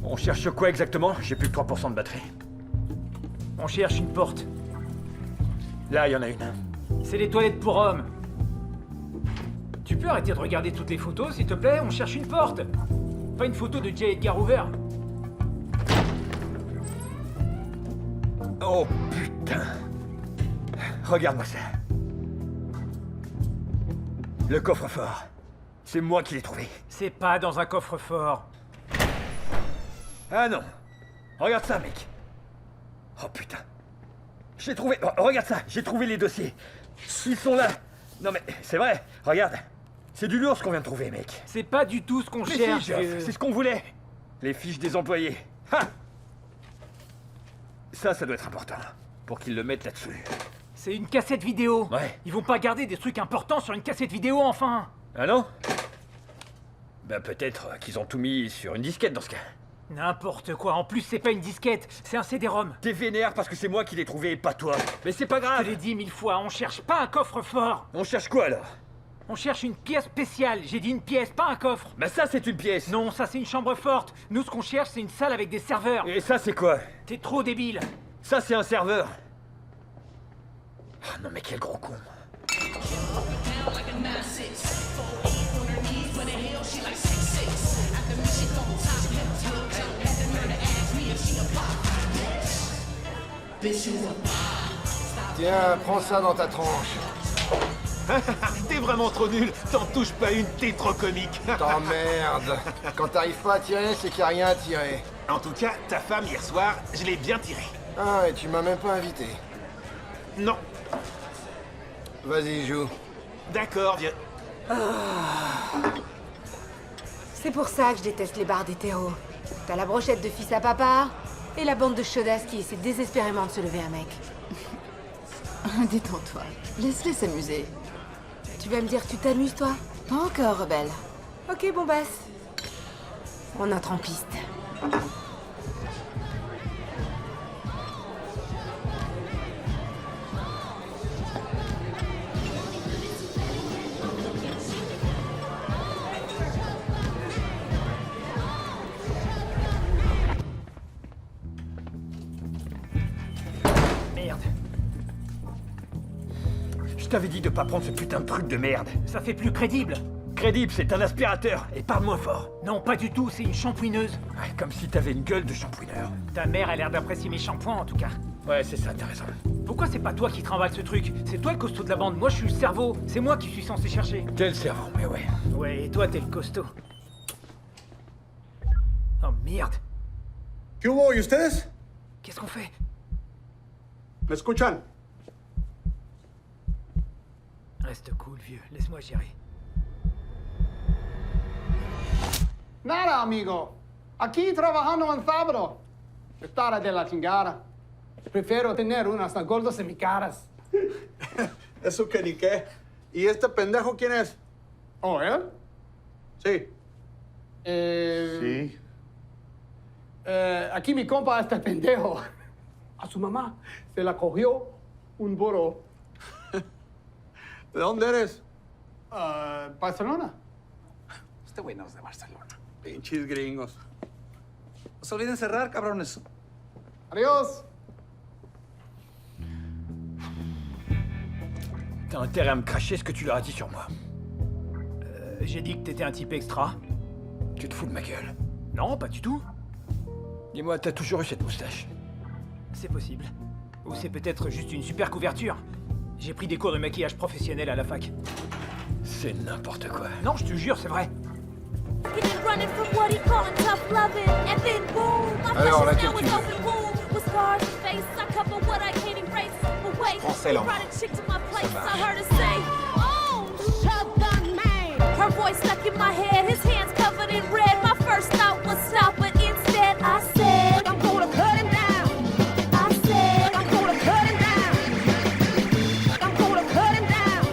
On cherche quoi exactement? J'ai plus que 3% de batterie. On cherche une porte. Là, il y en a une. C'est les toilettes pour hommes. Tu peux arrêter de regarder toutes les photos, s'il te plaît? On cherche une porte. Pas une photo de J. Edgar Hoover. Oh putain. Regarde-moi ça. Le coffre-fort. C'est moi qui l'ai trouvé. C'est pas dans un coffre-fort. Ah non. Regarde ça, mec. Oh putain. J'ai trouvé... Oh, regarde ça, j'ai trouvé les dossiers. Ils sont là. Non mais, c'est vrai, regarde. C'est du lourd ce qu'on vient de trouver, mec. C'est pas du tout ce qu'on Mais cherche. si, Jeff, c'est ce qu'on voulait. Les fiches des employés. Ha! Ça doit être important. Pour qu'ils le mettent là-dessus. C'est une cassette vidéo. Ouais. Ils vont pas garder des trucs importants sur une cassette vidéo, enfin. Ah non? Ben peut-être qu'ils ont tout mis sur une disquette dans ce cas. N'importe quoi. En plus, c'est pas une disquette, c'est un CD-ROM. T'es vénère parce que c'est moi qui l'ai trouvé et pas toi. Mais c'est pas grave. Je te l'ai dit 1000 fois, on cherche pas un coffre-fort. On cherche quoi alors? On cherche une pièce spéciale. J'ai dit une pièce, pas un coffre. Ben ça c'est une pièce. Non, ça c'est une chambre forte. Nous, ce qu'on cherche, c'est une salle avec des serveurs. Et ça c'est quoi? T'es trop débile. Ça c'est un serveur. Oh non mais quel gros con. Tiens, prends ça dans ta tronche. T'es vraiment trop nul. T'en touches pas une, t'es trop comique. T'emmerdes. Quand t'arrives pas à tirer, c'est qu'il y a rien à tirer. En tout cas, ta femme hier soir, je l'ai bien tirée. Ah, et tu m'as même pas invité. Non. Vas-y, joue. D'accord, vieux. C'est pour ça que je déteste les bars d'hétéros. T'as la brochette de fils à papa et la bande de chaudasses qui essaie désespérément de se lever un mec. Détends-toi. Laisse-les s'amuser. Tu vas me dire que tu t'amuses, toi? Pas encore, rebelle. Ok, bombasse. On entre en piste. Merde. Je t'avais dit de pas prendre ce putain de truc de merde. Ça fait plus crédible. Crédible, c'est un aspirateur. Et parle moins fort. Non, pas du tout, c'est une shampouineuse. Ouais, comme si t'avais une gueule de shampouineur. Ta mère a l'air d'apprécier mes shampoings, en tout cas. Ouais, c'est ça, t'as raison. Pourquoi c'est pas toi qui trimballe ce truc? C'est toi le costaud de la bande, moi je suis le cerveau. C'est moi qui suis censé chercher. T'es le cerveau, mais ouais. Ouais, et toi t'es le costaud. Oh merde. ¿Qué hubo? ¿Y ustedes? Qu'est-ce qu'on fait? ¿Me escuchan? Reste cool, vieux. Laisse-moi gérer. Nada, amigo. Aquí trabajando en sábado. Estar de la chingada. Prefiero tener unas gordas en mi caras. Eso que ni qué. ¿Y este pendejo quién es? ¿Oh, él? Sí. Sí. Aquí mi compa este pendejo. A su mamá se la cogió un burro. ¿De dónde eres? Barcelona. Este güey no es de Barcelona. Pinches gringos. No se olviden cerrar, cabrones. Adiós. T'as intérêt à me cracher ce que tu leur as dit sur moi. J'ai dit que t'étais un type extra. Tu te fous de ma gueule. Non, pas du tout. Dis-moi, t'as toujours eu cette moustache? C'est possible. Ou c'est peut-être juste une super couverture. J'ai pris des cours de maquillage professionnel à la fac. C'est n'importe quoi. Non, je te jure, c'est vrai. Alors, laquelle tu veux? Français, l'enfant. Her voice stuck in my head, his hands covered in red. My first thought was stop, but instead I said, I'm gonna cut him down. I said, I'm gonna cut him down. I'm gonna cut him down.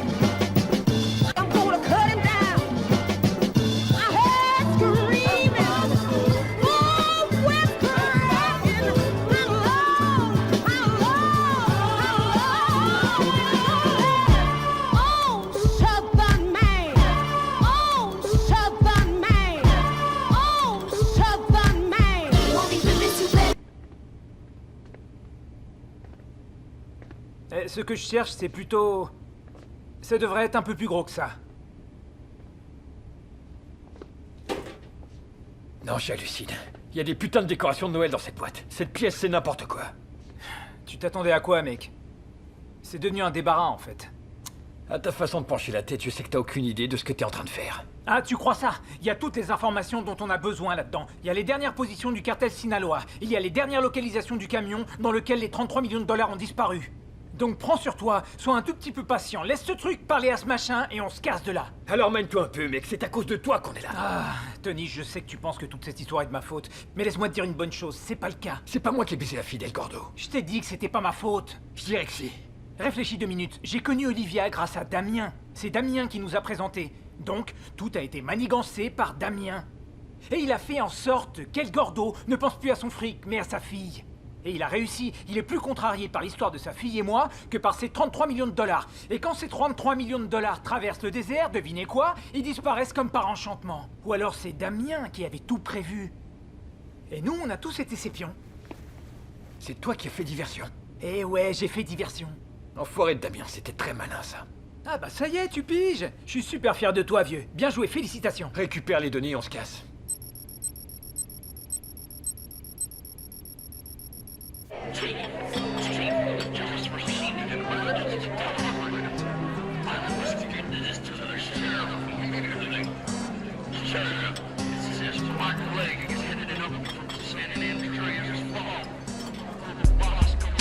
I'm gonna cut him down. I heard screaming, oh, whispering, how low, oh, Southern man. Oh, Southern man. Oh, Southern man. Won't even miss you back. Ce que je cherche, c'est plutôt... Ça devrait être un peu plus gros que ça. Non, j'hallucine. Il y a des putains de décorations de Noël dans cette boîte. Cette pièce, c'est n'importe quoi. Tu t'attendais à quoi, mec? C'est devenu un débarras, en fait. À ta façon de pencher la tête, je sais que t'as aucune idée de ce que t'es en train de faire. Ah, tu crois ça? Il y a toutes les informations dont on a besoin là-dedans. Il y a les dernières positions du cartel Sinaloa. Il y a les dernières localisations du camion dans lequel les 33 millions de dollars ont disparu. Donc prends sur toi, sois un tout petit peu patient, laisse ce truc parler à ce machin et on se casse de là. Alors mène-toi un peu, mec, c'est à cause de toi qu'on est là. Ah, Tony, je sais que tu penses que toute cette histoire est de ma faute, mais laisse-moi te dire une bonne chose, c'est pas le cas. C'est pas moi qui ai baisé la fille d'El Gordo. Je t'ai dit que c'était pas ma faute. Je dirais que si. Réfléchis 2 minutes, j'ai connu Olivia grâce à Damien. C'est Damien qui nous a présentés. Donc, tout a été manigancé par Damien. Et il a fait en sorte qu'El Gordo ne pense plus à son fric, mais à sa fille. Et il a réussi, il est plus contrarié par l'histoire de sa fille et moi que par ses 33 millions de dollars. Et quand ces 33 millions de dollars traversent le désert, devinez quoi? Ils disparaissent comme par enchantement. Ou alors c'est Damien qui avait tout prévu. Et nous, on a tous été ses pions. C'est toi qui as fait diversion. Eh ouais, j'ai fait diversion. Enfoiré de Damien, c'était très malin ça. Ah bah ça y est, tu piges. Je suis super fier de toi, vieux. Bien joué, félicitations. Récupère les données, on se casse.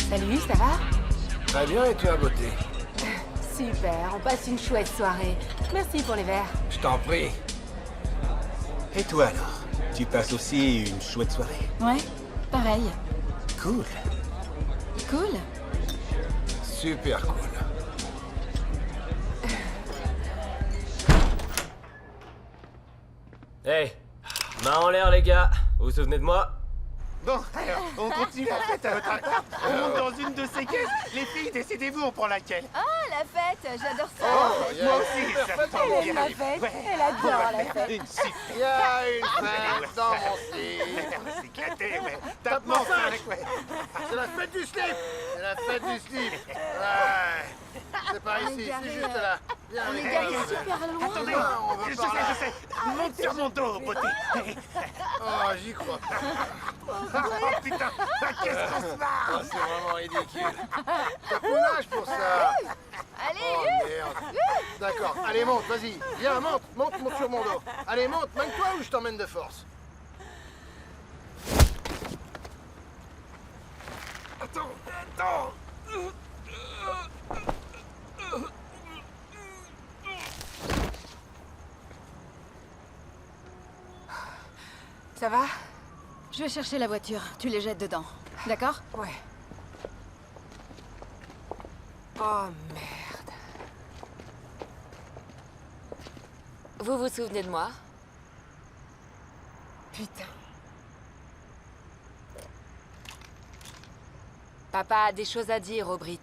Salut, ça va? Très bien, et tu as beauté? Super, on passe une chouette soirée. Merci pour les verres. Je t'en prie. Et toi alors? Tu passes aussi une chouette soirée? Ouais, pareil. Cool. Cool. Super cool. Hey, main en l'air les gars. Vous vous souvenez de moi? Bon, alors, on continue la fête à votre accord. On monte dans une de ces caisses. Les filles, décidez-vous, on prend laquelle? Ah, la fête, j'adore ça. Moi aussi, ça tombe Elle bien. aime la fête, elle adore la fête. Une super. Il y a une fête dans mon slip. On s'est éclaté, ouais. Tape-moi en cinq, ouais. C'est la fête du slip. C'est la fête du slip. Ouais. C'est par ici, c'est juste là. Viens, On est les garé gars. super loin. Attendez, on va je par là. sais. Monte sur mon dos, beauté. Oh, j'y crois. Oh putain, qu'est-ce qu'on se marre. Oh, c'est vraiment ridicule. T'as plus l'âge pour ça. Allez, Oh merde. D'accord, allez monte, vas-y. Viens, monte sur mon dos. Allez, monte, mène-toi ou je t'emmène de force. Attends. Ça va? je vais chercher la voiture. Tu les jettes dedans. D'accord? Ouais. Oh merde. Vous vous souvenez de moi? Putain. Papa a des choses à dire au Brit.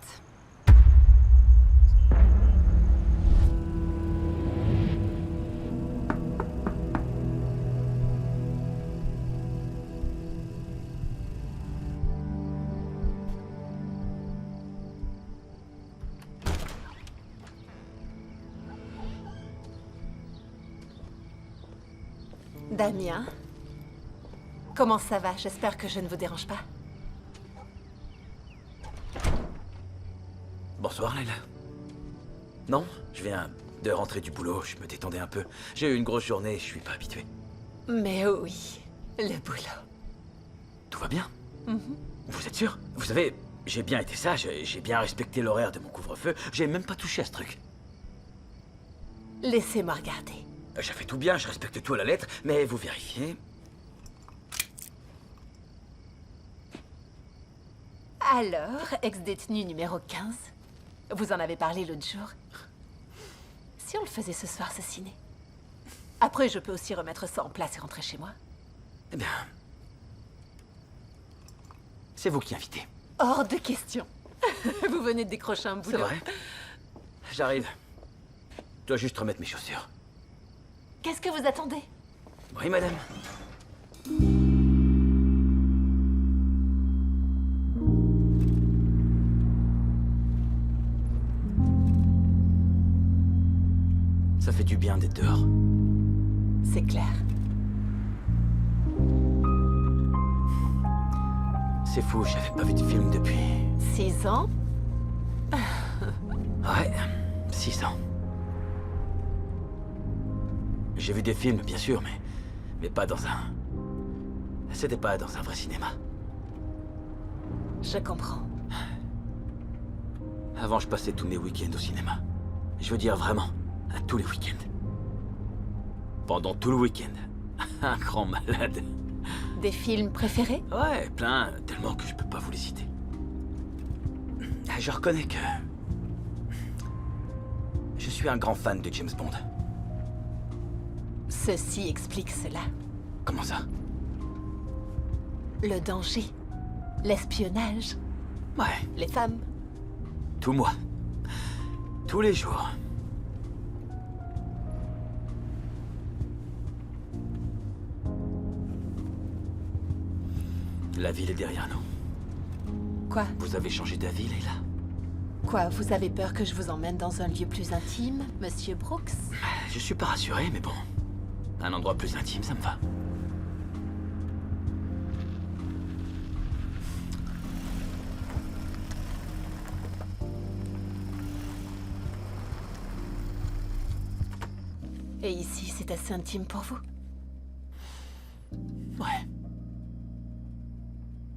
Damien, comment ça va? J'espère que je ne vous dérange pas. Bonsoir, Layla. Non, je viens de rentrer du boulot, je me détendais un peu. J'ai eu une grosse journée, je suis pas habitué. Mais oui, le boulot. Tout va bien? Vous êtes sûr? Vous savez, j'ai bien été sage, j'ai bien respecté l'horaire de mon couvre-feu, j'ai même pas touché à ce truc. Laissez-moi regarder. J'ai fait tout bien, je respecte tout à la lettre, mais vous vérifiez. Alors, ex-détenu numéro 15, vous en avez parlé l'autre jour. Si on le faisait ce soir, ce ciné. Après, je peux aussi remettre ça en place et rentrer chez moi. Eh bien... c'est vous qui invitez. Hors de question. Vous venez de décrocher un boulot. C'est vrai. J'arrive. Je dois juste remettre mes chaussures. Qu'est-ce que vous attendez? Oui, madame. Ça fait du bien d'être dehors. C'est clair. C'est fou, j'avais pas vu de film depuis... 6 ans? Ouais, 6 ans. J'ai vu des films, bien sûr, mais pas dans un... C'était pas dans un vrai cinéma. Je comprends. Avant, je passais tous mes week-ends au cinéma. Je veux dire vraiment, à tous les week-ends. Pendant tout le week-end. Un grand malade. Des films préférés? Ouais, plein, tellement que je peux pas vous les citer. Je reconnais que... je suis un grand fan de James Bond. Ceci explique cela. Comment ça? Le danger, l'espionnage, Ouais, les femmes. tout moi. Tous les jours. La ville est derrière nous. Quoi? Vous avez changé d'avis, Leila? Quoi, vous avez peur que je vous emmène dans un lieu plus intime, Monsieur Brooks? Je suis pas rassuré, mais bon. Un endroit plus intime, ça me va. Et ici, c'est assez intime pour vous? Ouais.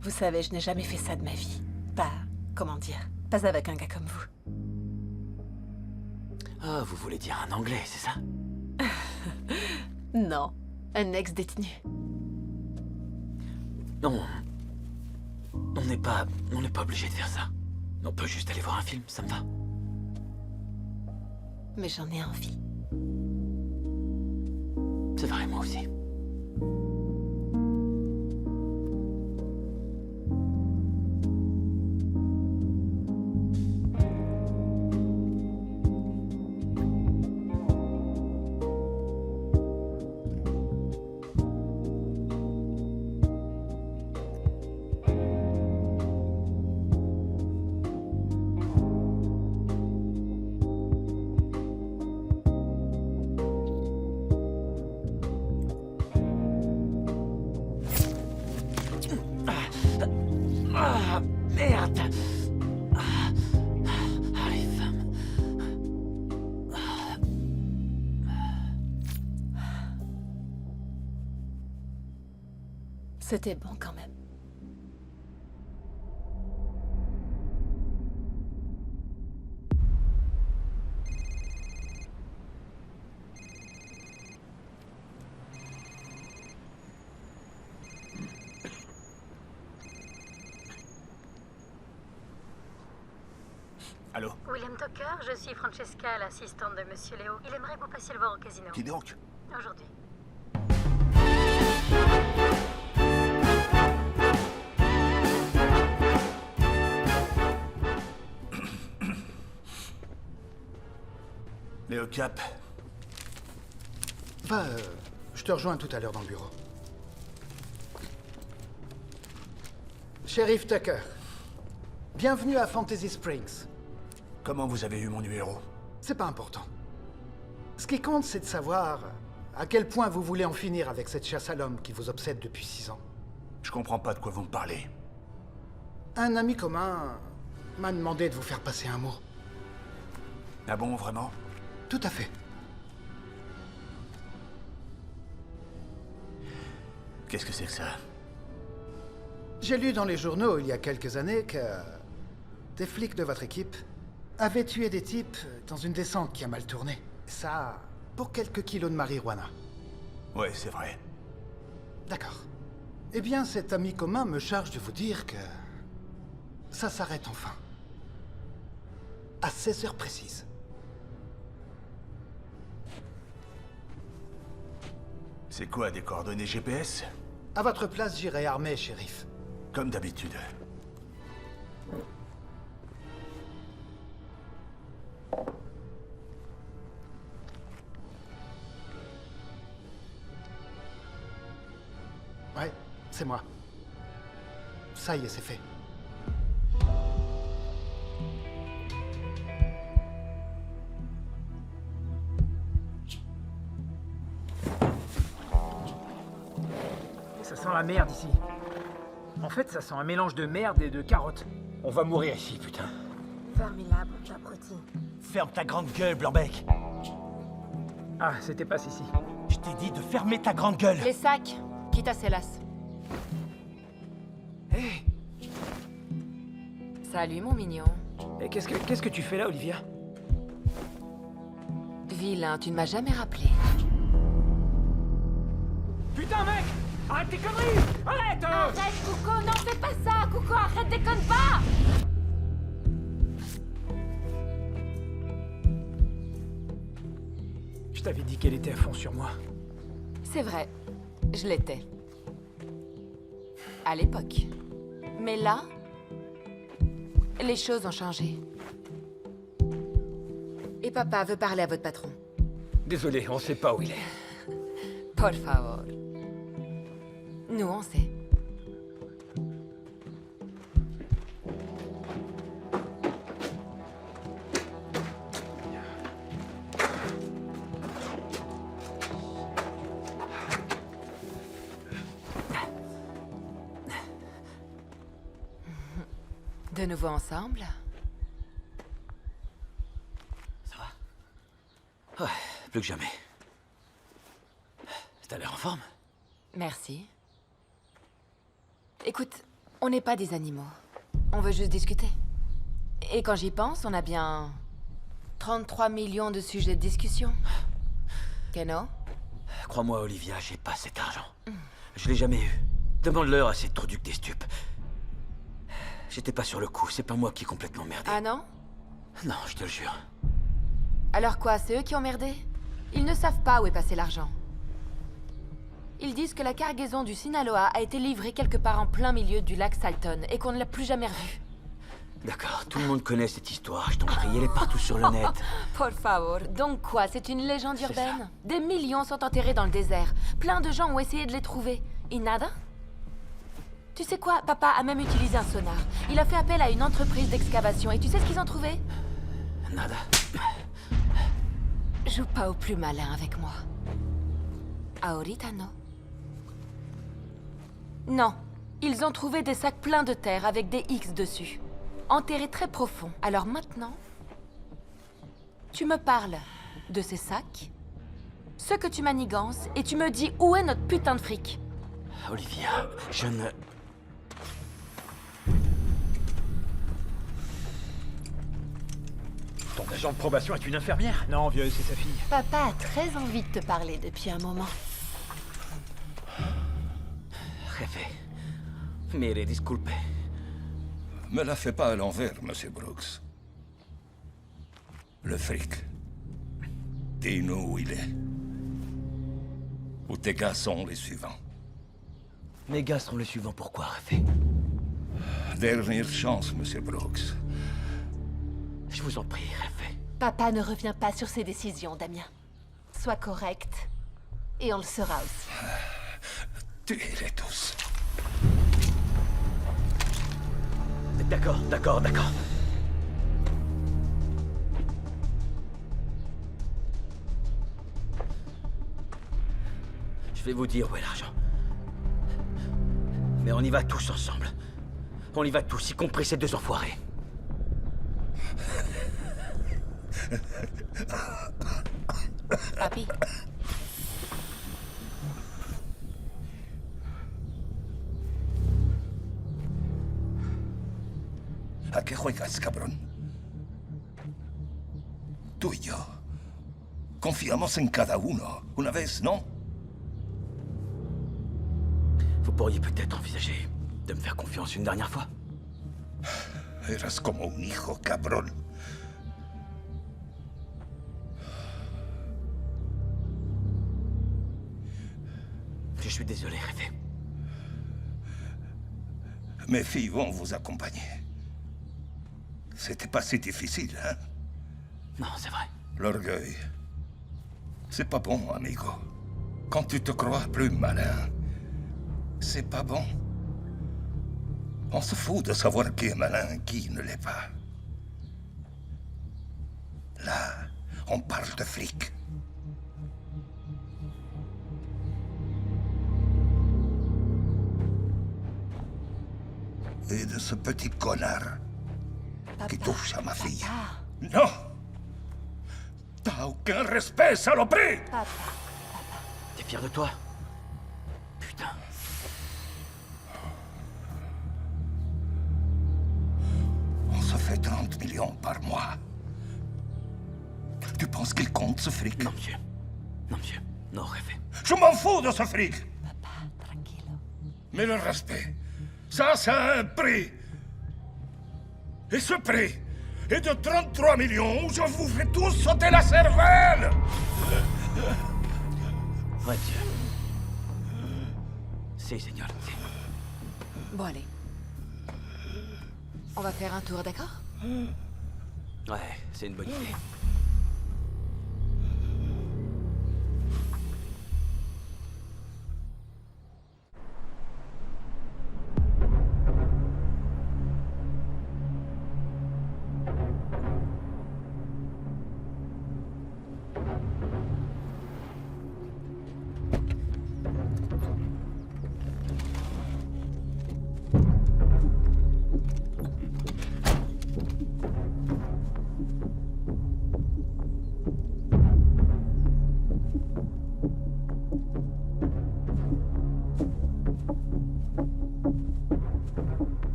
Vous savez, je n'ai jamais fait ça de ma vie. Pas, comment dire, pas avec un gars comme vous. Ah, vous voulez dire un anglais, c'est ça? Non, un ex-détenu. Non. On n'est pas obligé de faire ça. On peut juste aller voir un film, ça me va. Mais j'en ai envie. C'est vrai, moi aussi. Ah, merde! Ah, les femmes. C'était bon quand même. Allô? William Tucker, je suis Francesca, l'assistante de Monsieur Léo. Il aimerait que vous passiez le voir au casino. Qui donc? Aujourd'hui. Léo Cap. Va, je te rejoins tout à l'heure dans le bureau. Sheriff Tucker, bienvenue à Fantasy Springs. Comment vous avez eu mon numéro? C'est pas important. Ce qui compte, c'est de savoir à quel point vous voulez en finir avec cette chasse à l'homme qui vous obsède depuis 6 ans. Je comprends pas de quoi vous me parlez. Un ami commun m'a demandé de vous faire passer un mot. Ah bon, vraiment? Tout à fait. Qu'est-ce que c'est que ça? J'ai lu dans les journaux il y a quelques années que des flics de votre équipe avaient tué des types dans une descente qui a mal tourné. Ça, pour quelques kilos de marijuana. Ouais, c'est vrai. D'accord. Eh bien, cet ami commun me charge de vous dire que ça s'arrête enfin. À 16 heures précises. C'est quoi, des coordonnées GPS? À votre place, j'irai armé, shérif. Comme d'habitude. Ouais, c'est moi. Ça y est, c'est fait. Ça sent la merde ici. En fait, ça sent un mélange de merde et de carottes. On va mourir ici, putain. Fermez-la, bouche abruti. Ferme ta grande gueule, Blanc-Bec. Ah, c'était pas ici. Je t'ai dit de fermer ta grande gueule. Les sacs, quitte à Célas. Hé! Salut, mon mignon. Et qu'est-ce que tu fais là, Olivia? Vilain, tu ne m'as jamais rappelé. Putain, mec! Arrête tes conneries! Arrête! Arrête, Coucou, non, fais pas ça! Coucou, arrête, déconne pas! Je t'avais dit qu'elle était à fond sur moi. C'est vrai, je l'étais. À l'époque. Mais là, les choses ont changé. Et papa veut parler à votre patron. Désolé, on sait pas où il est. Por favor. Nous, on sait. De nouveau ensemble? Ça va? Ouais, plus que jamais. T'as l'air en forme? Merci. Écoute, on n'est pas des animaux. On veut juste discuter. Et quand j'y pense, on a bien 33 millions de sujets de discussion. Keno? Crois-moi, Olivia, j'ai pas cet argent. Je l'ai jamais eu. Demande-leur à ces trous-ducs des stupes. J'étais pas sur le coup, c'est pas moi qui ai complètement merdé. Ah non? Non, je te le jure. Alors quoi, c'est eux qui ont merdé? Ils ne savent pas où est passé l'argent. Ils disent que la cargaison du Sinaloa a été livrée quelque part en plein milieu du lac Salton et qu'on ne l'a plus jamais revue. D'accord, tout le monde connaît cette histoire, je t'en prie, elle est partout sur le net. Por favor. Donc quoi, c'est une légende C'est urbaine? ça. Des millions sont enterrés dans le désert. Plein de gens ont essayé de les trouver. Et nada? Tu sais quoi, papa a même utilisé un sonar. Il a fait appel à une entreprise d'excavation et tu sais ce qu'ils ont trouvé? Nada. Joue pas au plus malin avec moi. Ahorita no. Non. Ils ont trouvé des sacs pleins de terre avec des X dessus. Enterrés très profond. Alors maintenant, tu me parles de ces sacs, ce que tu manigances, et tu me dis où est notre putain de fric. Olivia, je ne... Ton agent de probation est une infirmière? Non, vieux, c'est sa fille. Papa a très envie de te parler depuis un moment. Jefe, mire, disculpe. Me la fais pas à l'envers, Monsieur Brooks. Le fric. Dis-nous où il est. Où tes gars sont les suivants. Mes gars sont les suivants, pourquoi, Jefe? Dernière chance, Monsieur Brooks. Je vous en prie, Jefe. Papa ne revient pas sur ses décisions, Damien. Sois correct. Et on le sera aussi. Tuez-les tous. D'accord, d'accord, d'accord. Je vais vous dire où est l'argent. Mais on y va tous ensemble. On y va tous, y compris ces deux enfoirés. Papi. ¿A qué juegas, cabrón? Tú y yo confiamos en cada uno, una vez, ¿no? Vous pourriez peut-être envisager de me faire confiance une dernière fois. Eras como un hijo, cabrón. Je suis désolé, Jefe. Mes filles vont vous accompagner. C'était pas si difficile, hein? Non, c'est vrai. L'orgueil. C'est pas bon, amigo. Quand tu te crois plus malin, c'est pas bon. On se fout de savoir qui est malin et qui ne l'est pas. Là, on parle de fric. Et de ce petit connard qui touche à ma fille. Non! T'as aucun respect, saloperie! T'es fier de toi? Putain. On se fait 30 millions par mois. Tu penses qu'il compte ce fric? Non, monsieur. Non, monsieur. Non, rêvez. Je m'en fous de ce fric. Mais le respect, ça a un prix. Et ce prix est de 33 millions où je vous fais tous sauter la cervelle. Ouais, monsieur. Si, seigneur. Si. Bon, allez. On va faire un tour, d'accord? Ouais, c'est une bonne idée.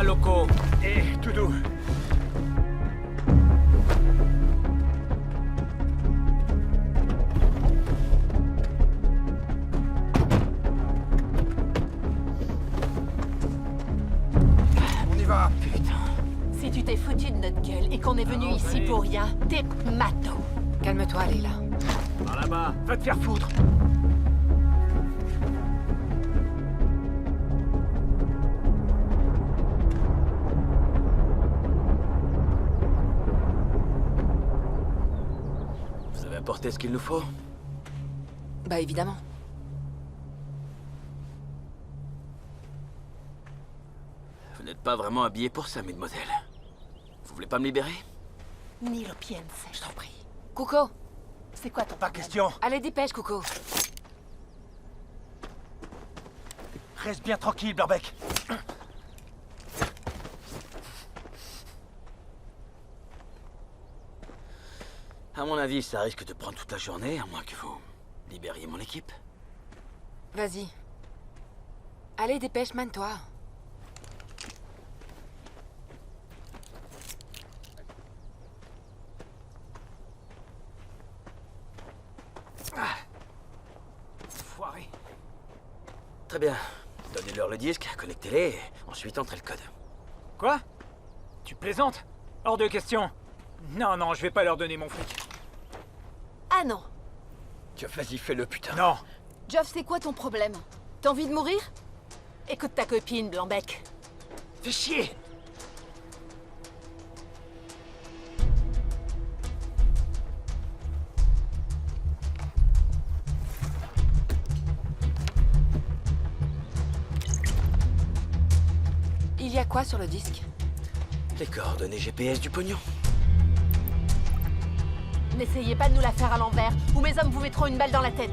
Loco. Et tout doux. On y va. Putain. Si tu t'es foutu de notre gueule et qu'on est venu ici pour rien, t'es mato. Calme-toi, Leila. Par là-bas. Va te faire foutre. Apporter ce qu'il nous faut? Bah évidemment. Vous n'êtes pas vraiment habillé pour ça, mesdemoiselles. Vous voulez pas me libérer? Ni lo piense, je t'en prie. Cuco, c'est quoi ton... Pas question. Allez, dépêche, Cuco. Reste bien tranquille, Blanbec. À mon avis, ça risque de prendre toute la journée, à moins que vous libériez mon équipe. Vas-y. Allez, dépêche, mène-toi. Foiré. Très bien. Donnez-leur le disque, connectez-les, et ensuite entrez le code. Quoi? Tu plaisantes? Hors de question. Non, non, je vais pas leur donner mon fric. Ah non. Vas-y, fais-le, putain. Non. Geoff, c'est quoi ton problème? T'as envie de mourir? Écoute ta copine, Blanbec. Fais chier. Il y a quoi sur le disque? Les coordonnées GPS du pognon. N'essayez pas de nous la faire à l'envers, ou mes hommes vous mettront une balle dans la tête.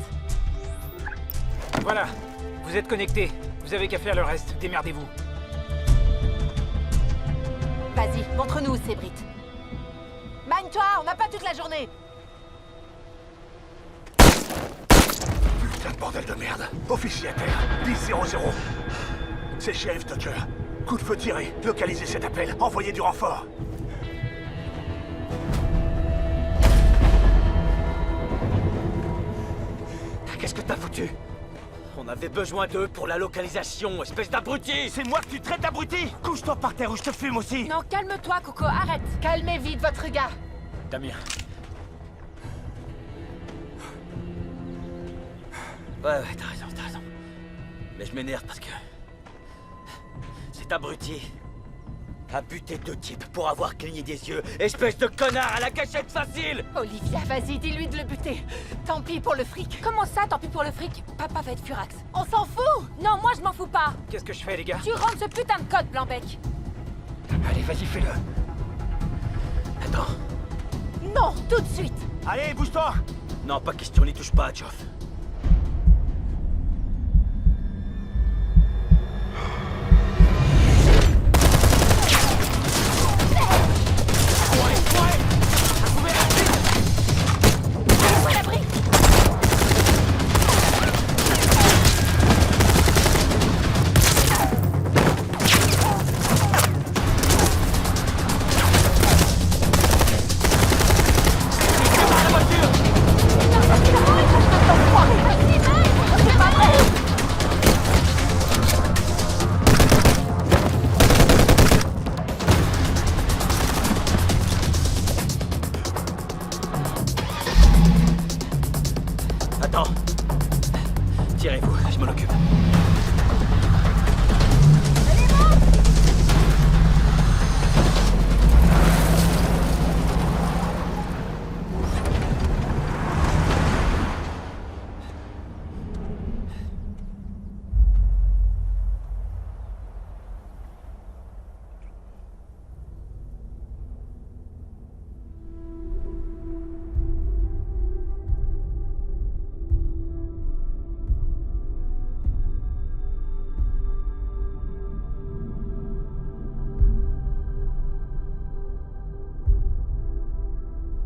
Voilà. Vous êtes connectés. Vous avez qu'à faire le reste. Démerdez-vous. Vas-y, montre-nous où c'est, Brit. Mine-toi, on n'a pas toute la journée. Putain de bordel de merde. Officier à terre. 10-0-0. C'est Sheriff Tucker. Coup de feu tiré. Localisez cet appel. Envoyez du renfort. Qu'est-ce que t'as foutu? On avait besoin d'eux pour la localisation, espèce d'abruti! C'est moi que tu traites d'abruti? Couche-toi par terre ou je te fume aussi! Non, calme-toi, Coco, arrête. Calmez vite votre gars. Damien. Ouais, t'as raison. Mais je m'énerve parce que... cet abruti... a buté 2 types pour avoir cligné des yeux. Espèce de connard à la cachette facile! Olivia, vas-y, dis-lui de le buter. Tant pis pour le fric. Comment ça, tant pis pour le fric? Papa va être furax. On s'en fout. Non, moi je m'en fous pas. Qu'est-ce que je fais, les gars? Tu rentres ce putain de code, Blanc-Bec. Allez, vas-y, fais-le. Attends. Non, tout de suite. Allez, bouge-toi! Non, pas question, n'y touche pas, Geoff. Attends. Tirez-vous, je m'en occupe.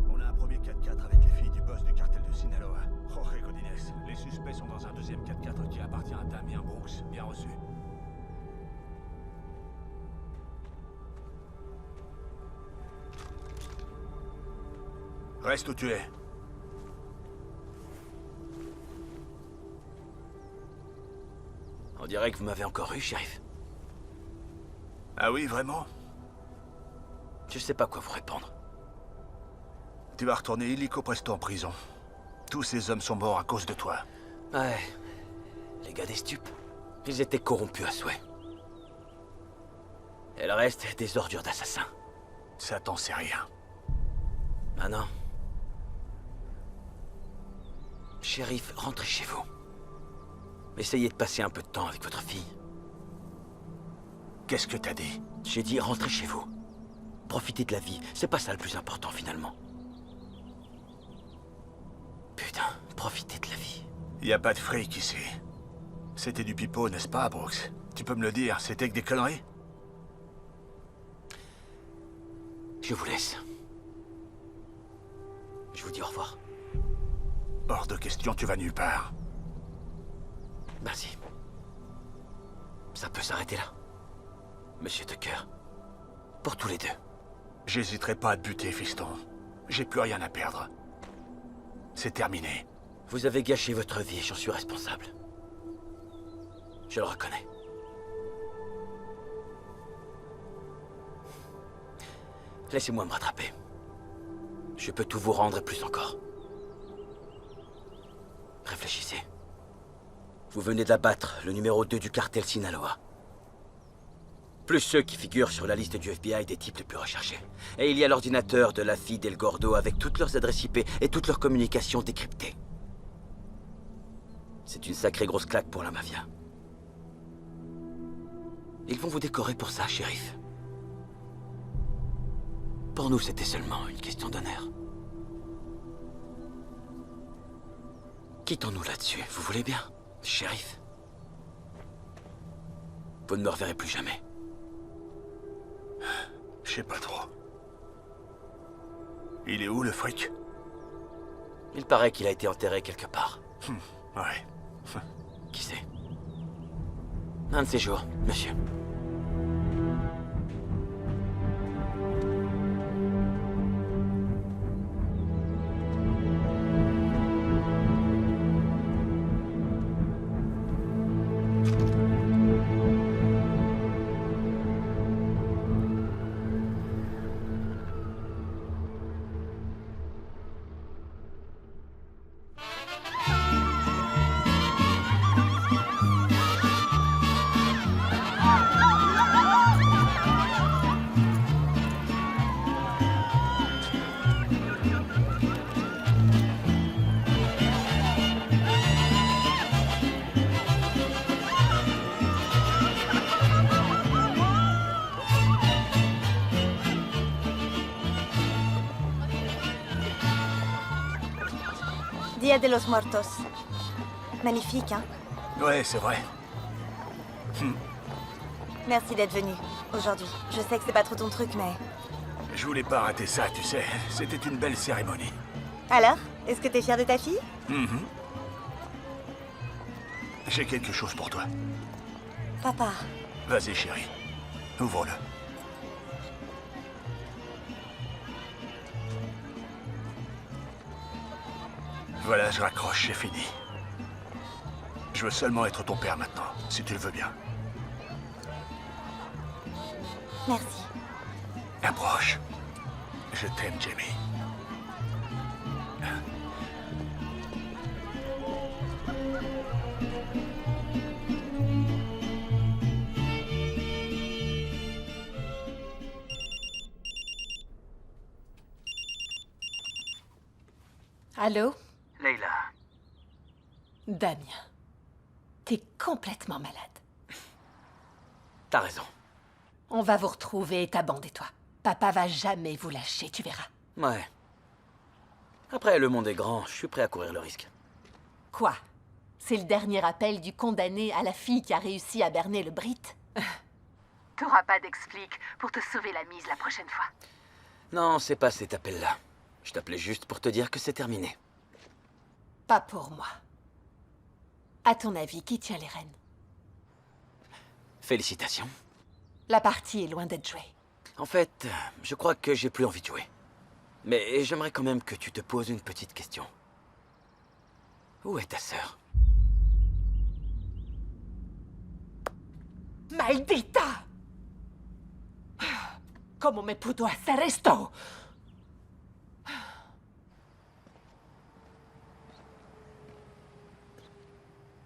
On a un premier 4x4 avec les filles du boss du cartel de Sinaloa. Jorge Godinez. Les suspects sont dans un deuxième 4x4 qui appartient à Damien Brooks. Bien reçu. Reste où tu es. On dirait que vous m'avez encore eu, shérif. Ah oui, vraiment? Je sais pas quoi vous répondre. Tu vas retourner illico presto en prison. Tous ces hommes sont morts à cause de toi. Ouais. Les gars des stupes. Ils étaient corrompus à souhait. Et le reste, des ordures d'assassins. Ça t'en sait rien. Ah non. Shérif, rentrez chez vous. Essayez de passer un peu de temps avec votre fille. Qu'est-ce que t'as dit? J'ai dit rentrez chez vous. Profitez de la vie, c'est pas ça le plus important finalement. Putain, profitez de la vie. Y a pas de fric ici. C'était du pipeau, n'est-ce pas, Brooks? Tu peux me le dire, c'était que des conneries? Je vous laisse. Je vous dis au revoir. Hors de question, tu vas nulle part. Merci. Ça peut s'arrêter là. Monsieur Tucker. Pour tous les deux. J'hésiterai pas à te buter, fiston. J'ai plus rien à perdre. C'est terminé. Vous avez gâché votre vie et j'en suis responsable. Je le reconnais. Laissez-moi me rattraper. Je peux tout vous rendre et plus encore. Réfléchissez. Vous venez d'abattre le numéro 2 du cartel Sinaloa. Plus ceux qui figurent sur la liste du FBI des types les plus recherchés. Et il y a l'ordinateur de la fille d'El Gordo avec toutes leurs adresses IP et toutes leurs communications décryptées. C'est une sacrée grosse claque pour la mafia. Ils vont vous décorer pour ça, shérif. Pour nous, c'était seulement une question d'honneur. Quittons-nous là-dessus, vous voulez bien, shérif? Vous ne me reverrez plus jamais. Je sais pas trop. Il est où, le fric? Il paraît qu'il a été enterré quelque part. Ouais. Qui sait? Un de ces jours, monsieur. Dia de los Muertos. Magnifique, hein? Ouais, c'est vrai. Merci d'être venu aujourd'hui. Je sais que c'est pas trop ton truc, mais... Je voulais pas rater ça, tu sais. C'était une belle cérémonie. Alors, est-ce que t'es fier de ta fille? Mhm. J'ai quelque chose pour toi. Papa. Vas-y, chérie. Ouvre-le. Voilà, je raccroche, c'est fini. Je veux seulement être ton père maintenant, si tu le veux bien. Merci. Approche. Je t'aime, Jamie. Allô? Leila. Damien. T'es complètement malade. T'as raison. On va vous retrouver, ta bande et toi. Papa va jamais vous lâcher, tu verras. Ouais. Après, le monde est grand, je suis prêt à courir le risque. Quoi? C'est le dernier appel du condamné à la fille qui a réussi à berner le Brit? T'auras pas d'explique pour te sauver la mise la prochaine fois. Non, c'est pas cet appel-là. Je t'appelais juste pour te dire que c'est terminé. Pas pour moi. À ton avis, qui tient les rênes? Félicitations. La partie est loin d'être jouée. En fait, je crois que j'ai plus envie de jouer. Mais j'aimerais quand même que tu te poses une petite question. Où est ta sœur? Maldita! ¿Cómo me pudo hacer esto?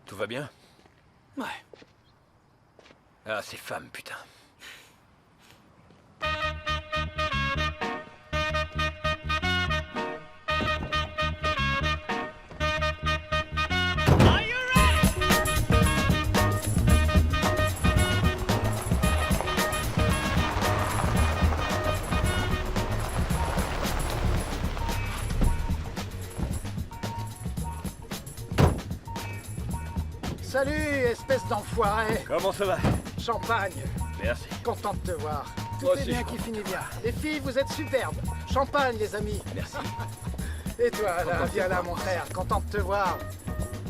Tout va bien? Ouais. Ah, ces femmes, putain. Salut, espèce d'enfoiré. Comment ça va? Champagne. Merci. Content de te voir. Tout Moi est aussi, bien je qui suis finit bien. Les filles, vous êtes superbes. Champagne, les amis. Merci. Et toi, là, Content de viens te là, voir, mon moi frère. Content de te voir.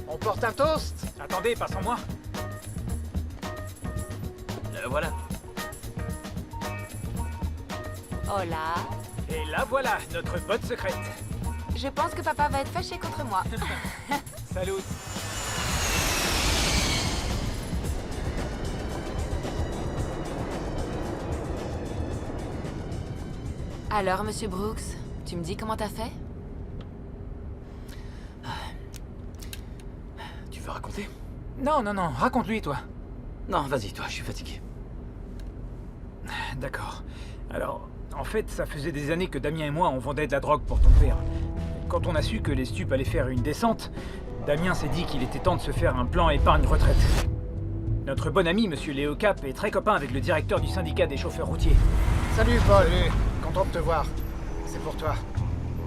On porte un toast? Attendez, pas sans moi. Voilà. Hola. Et là, voilà, notre botte secrète. Je pense que papa va être fâché contre moi. Salut. Alors, monsieur Brooks, tu me dis comment t'as fait? Tu veux raconter? Non, non, non, raconte-lui, toi. Non, vas-y, toi, je suis fatigué. D'accord. Alors, en fait, ça faisait des années que Damien et moi, on vendait de la drogue pour ton père. Quand on a su que les stupes allaient faire une descente, Damien s'est dit qu'il était temps de se faire un plan épargne-retraite. Notre bon ami, monsieur Léo Cap, est très copain avec le directeur du syndicat des chauffeurs routiers. Salut, Paul. Content de te voir. C'est pour toi.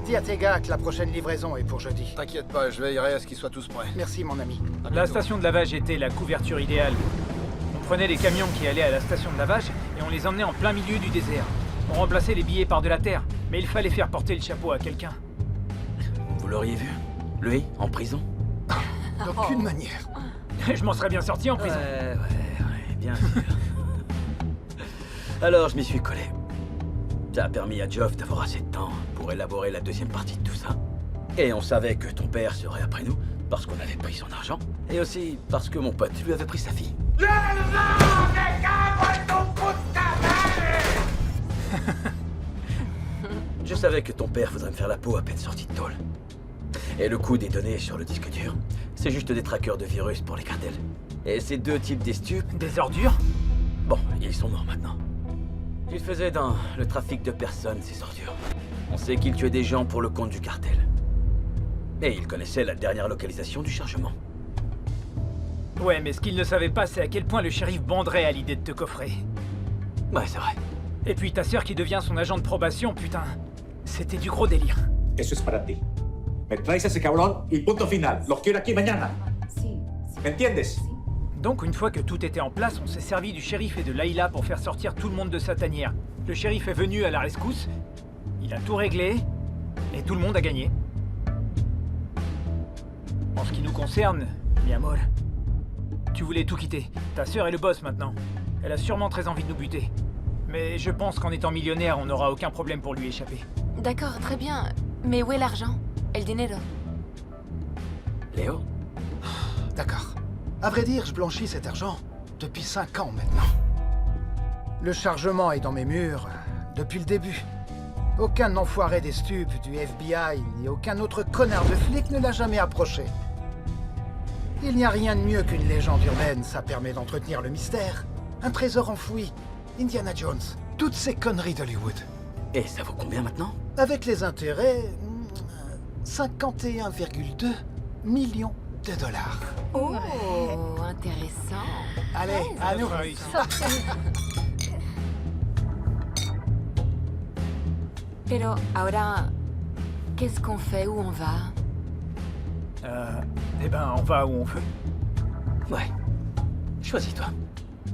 Dis à tes gars que la prochaine livraison est pour jeudi. T'inquiète pas, je veillerai à ce qu'ils soient tous prêts. Merci, mon ami. La station de lavage était la couverture idéale. On prenait les camions qui allaient à la station de lavage et on les emmenait en plein milieu du désert. On remplaçait les billets par de la terre, mais il fallait faire porter le chapeau à quelqu'un. Vous l'auriez vu? Lui, en prison? D'aucune manière. Je m'en serais bien sorti en prison. Ouais, bien sûr. Alors, je m'y suis collé. Ça a permis à Geoff d'avoir assez de temps pour élaborer la deuxième partie de tout ça. Et on savait que ton père serait après nous, parce qu'on avait pris son argent, et aussi parce que mon pote lui avait pris sa fille. Je savais que ton père voudrait me faire la peau à peine sorti de tôle. Et le coût des données sur le disque dur, c'est juste des trackers de virus pour les cartels. Et ces deux types d'estupes... Des ordures? Bon, ils sont morts maintenant. Ils faisaient dans le trafic de personnes, ces ordures. On sait qu'ils tuaient des gens pour le compte du cartel. Et ils connaissaient la dernière localisation du chargement. Ouais, mais ce qu'ils ne savaient pas, c'est à quel point le shérif banderait à l'idée de te coffrer. Ouais, c'est vrai. Et puis ta sœur qui devient son agent de probation, putain. C'était du gros délire. Eso es para ti. Me traes a ese cabrón y punto final. Los quiero aquí mañana. ¿Me entiendes? Donc, une fois que tout était en place, on s'est servi du shérif et de Layla pour faire sortir tout le monde de sa tanière. Le shérif est venu à la rescousse, il a tout réglé, et tout le monde a gagné. En ce qui nous concerne, mi amor, tu voulais tout quitter. Ta sœur est le boss maintenant. Elle a sûrement très envie de nous buter. Mais je pense qu'en étant millionnaire, on n'aura aucun problème pour lui échapper. D'accord, très bien. Mais où est l'argent? El dinero? Léo? D'accord. À vrai dire, je blanchis cet argent depuis 5 ans maintenant. Le chargement est dans mes murs depuis le début. Aucun enfoiré des stupes du FBI ni aucun autre connard de flic ne l'a jamais approché. Il n'y a rien de mieux qu'une légende urbaine, ça permet d'entretenir le mystère. Un trésor enfoui, Indiana Jones, toutes ces conneries d'Hollywood. Et ça vaut combien maintenant? Avec les intérêts, 51,2 millions de dollars. Oh, intéressant. Allez, à nous. Pero ahora, qu'est-ce qu'on fait? Où on va? Eh ben, on va où on veut. Ouais. Choisis-toi.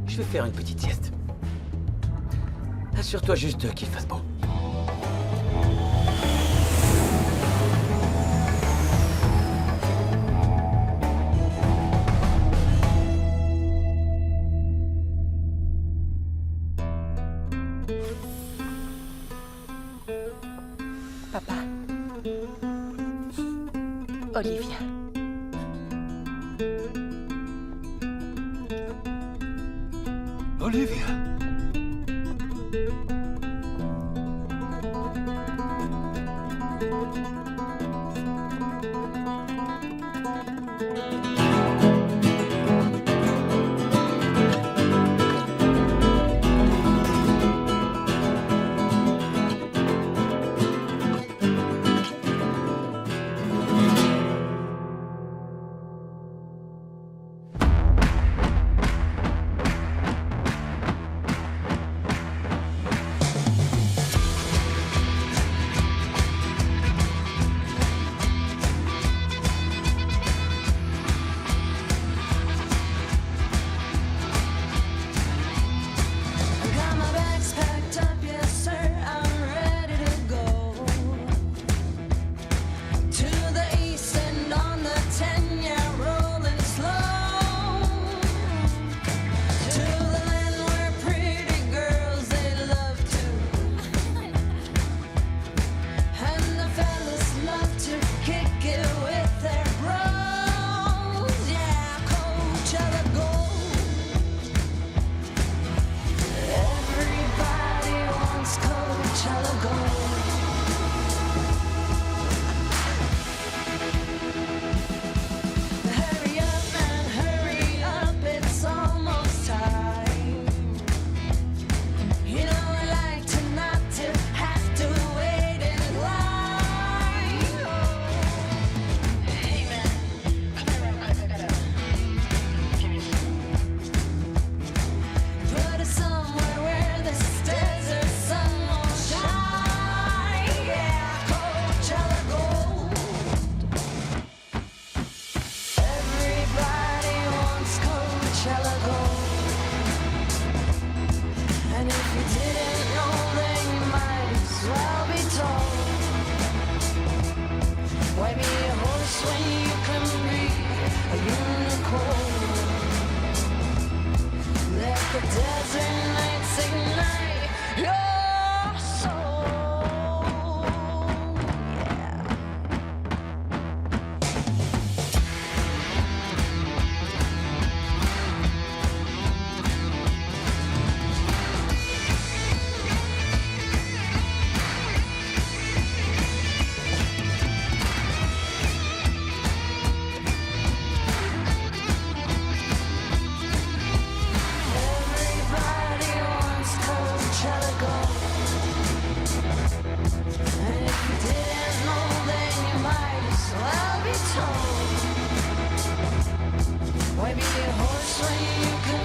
Je vais faire une petite sieste. Assure-toi juste qu'il fasse bon. Papa. Olivia. Olivia. Maybe a horse when you can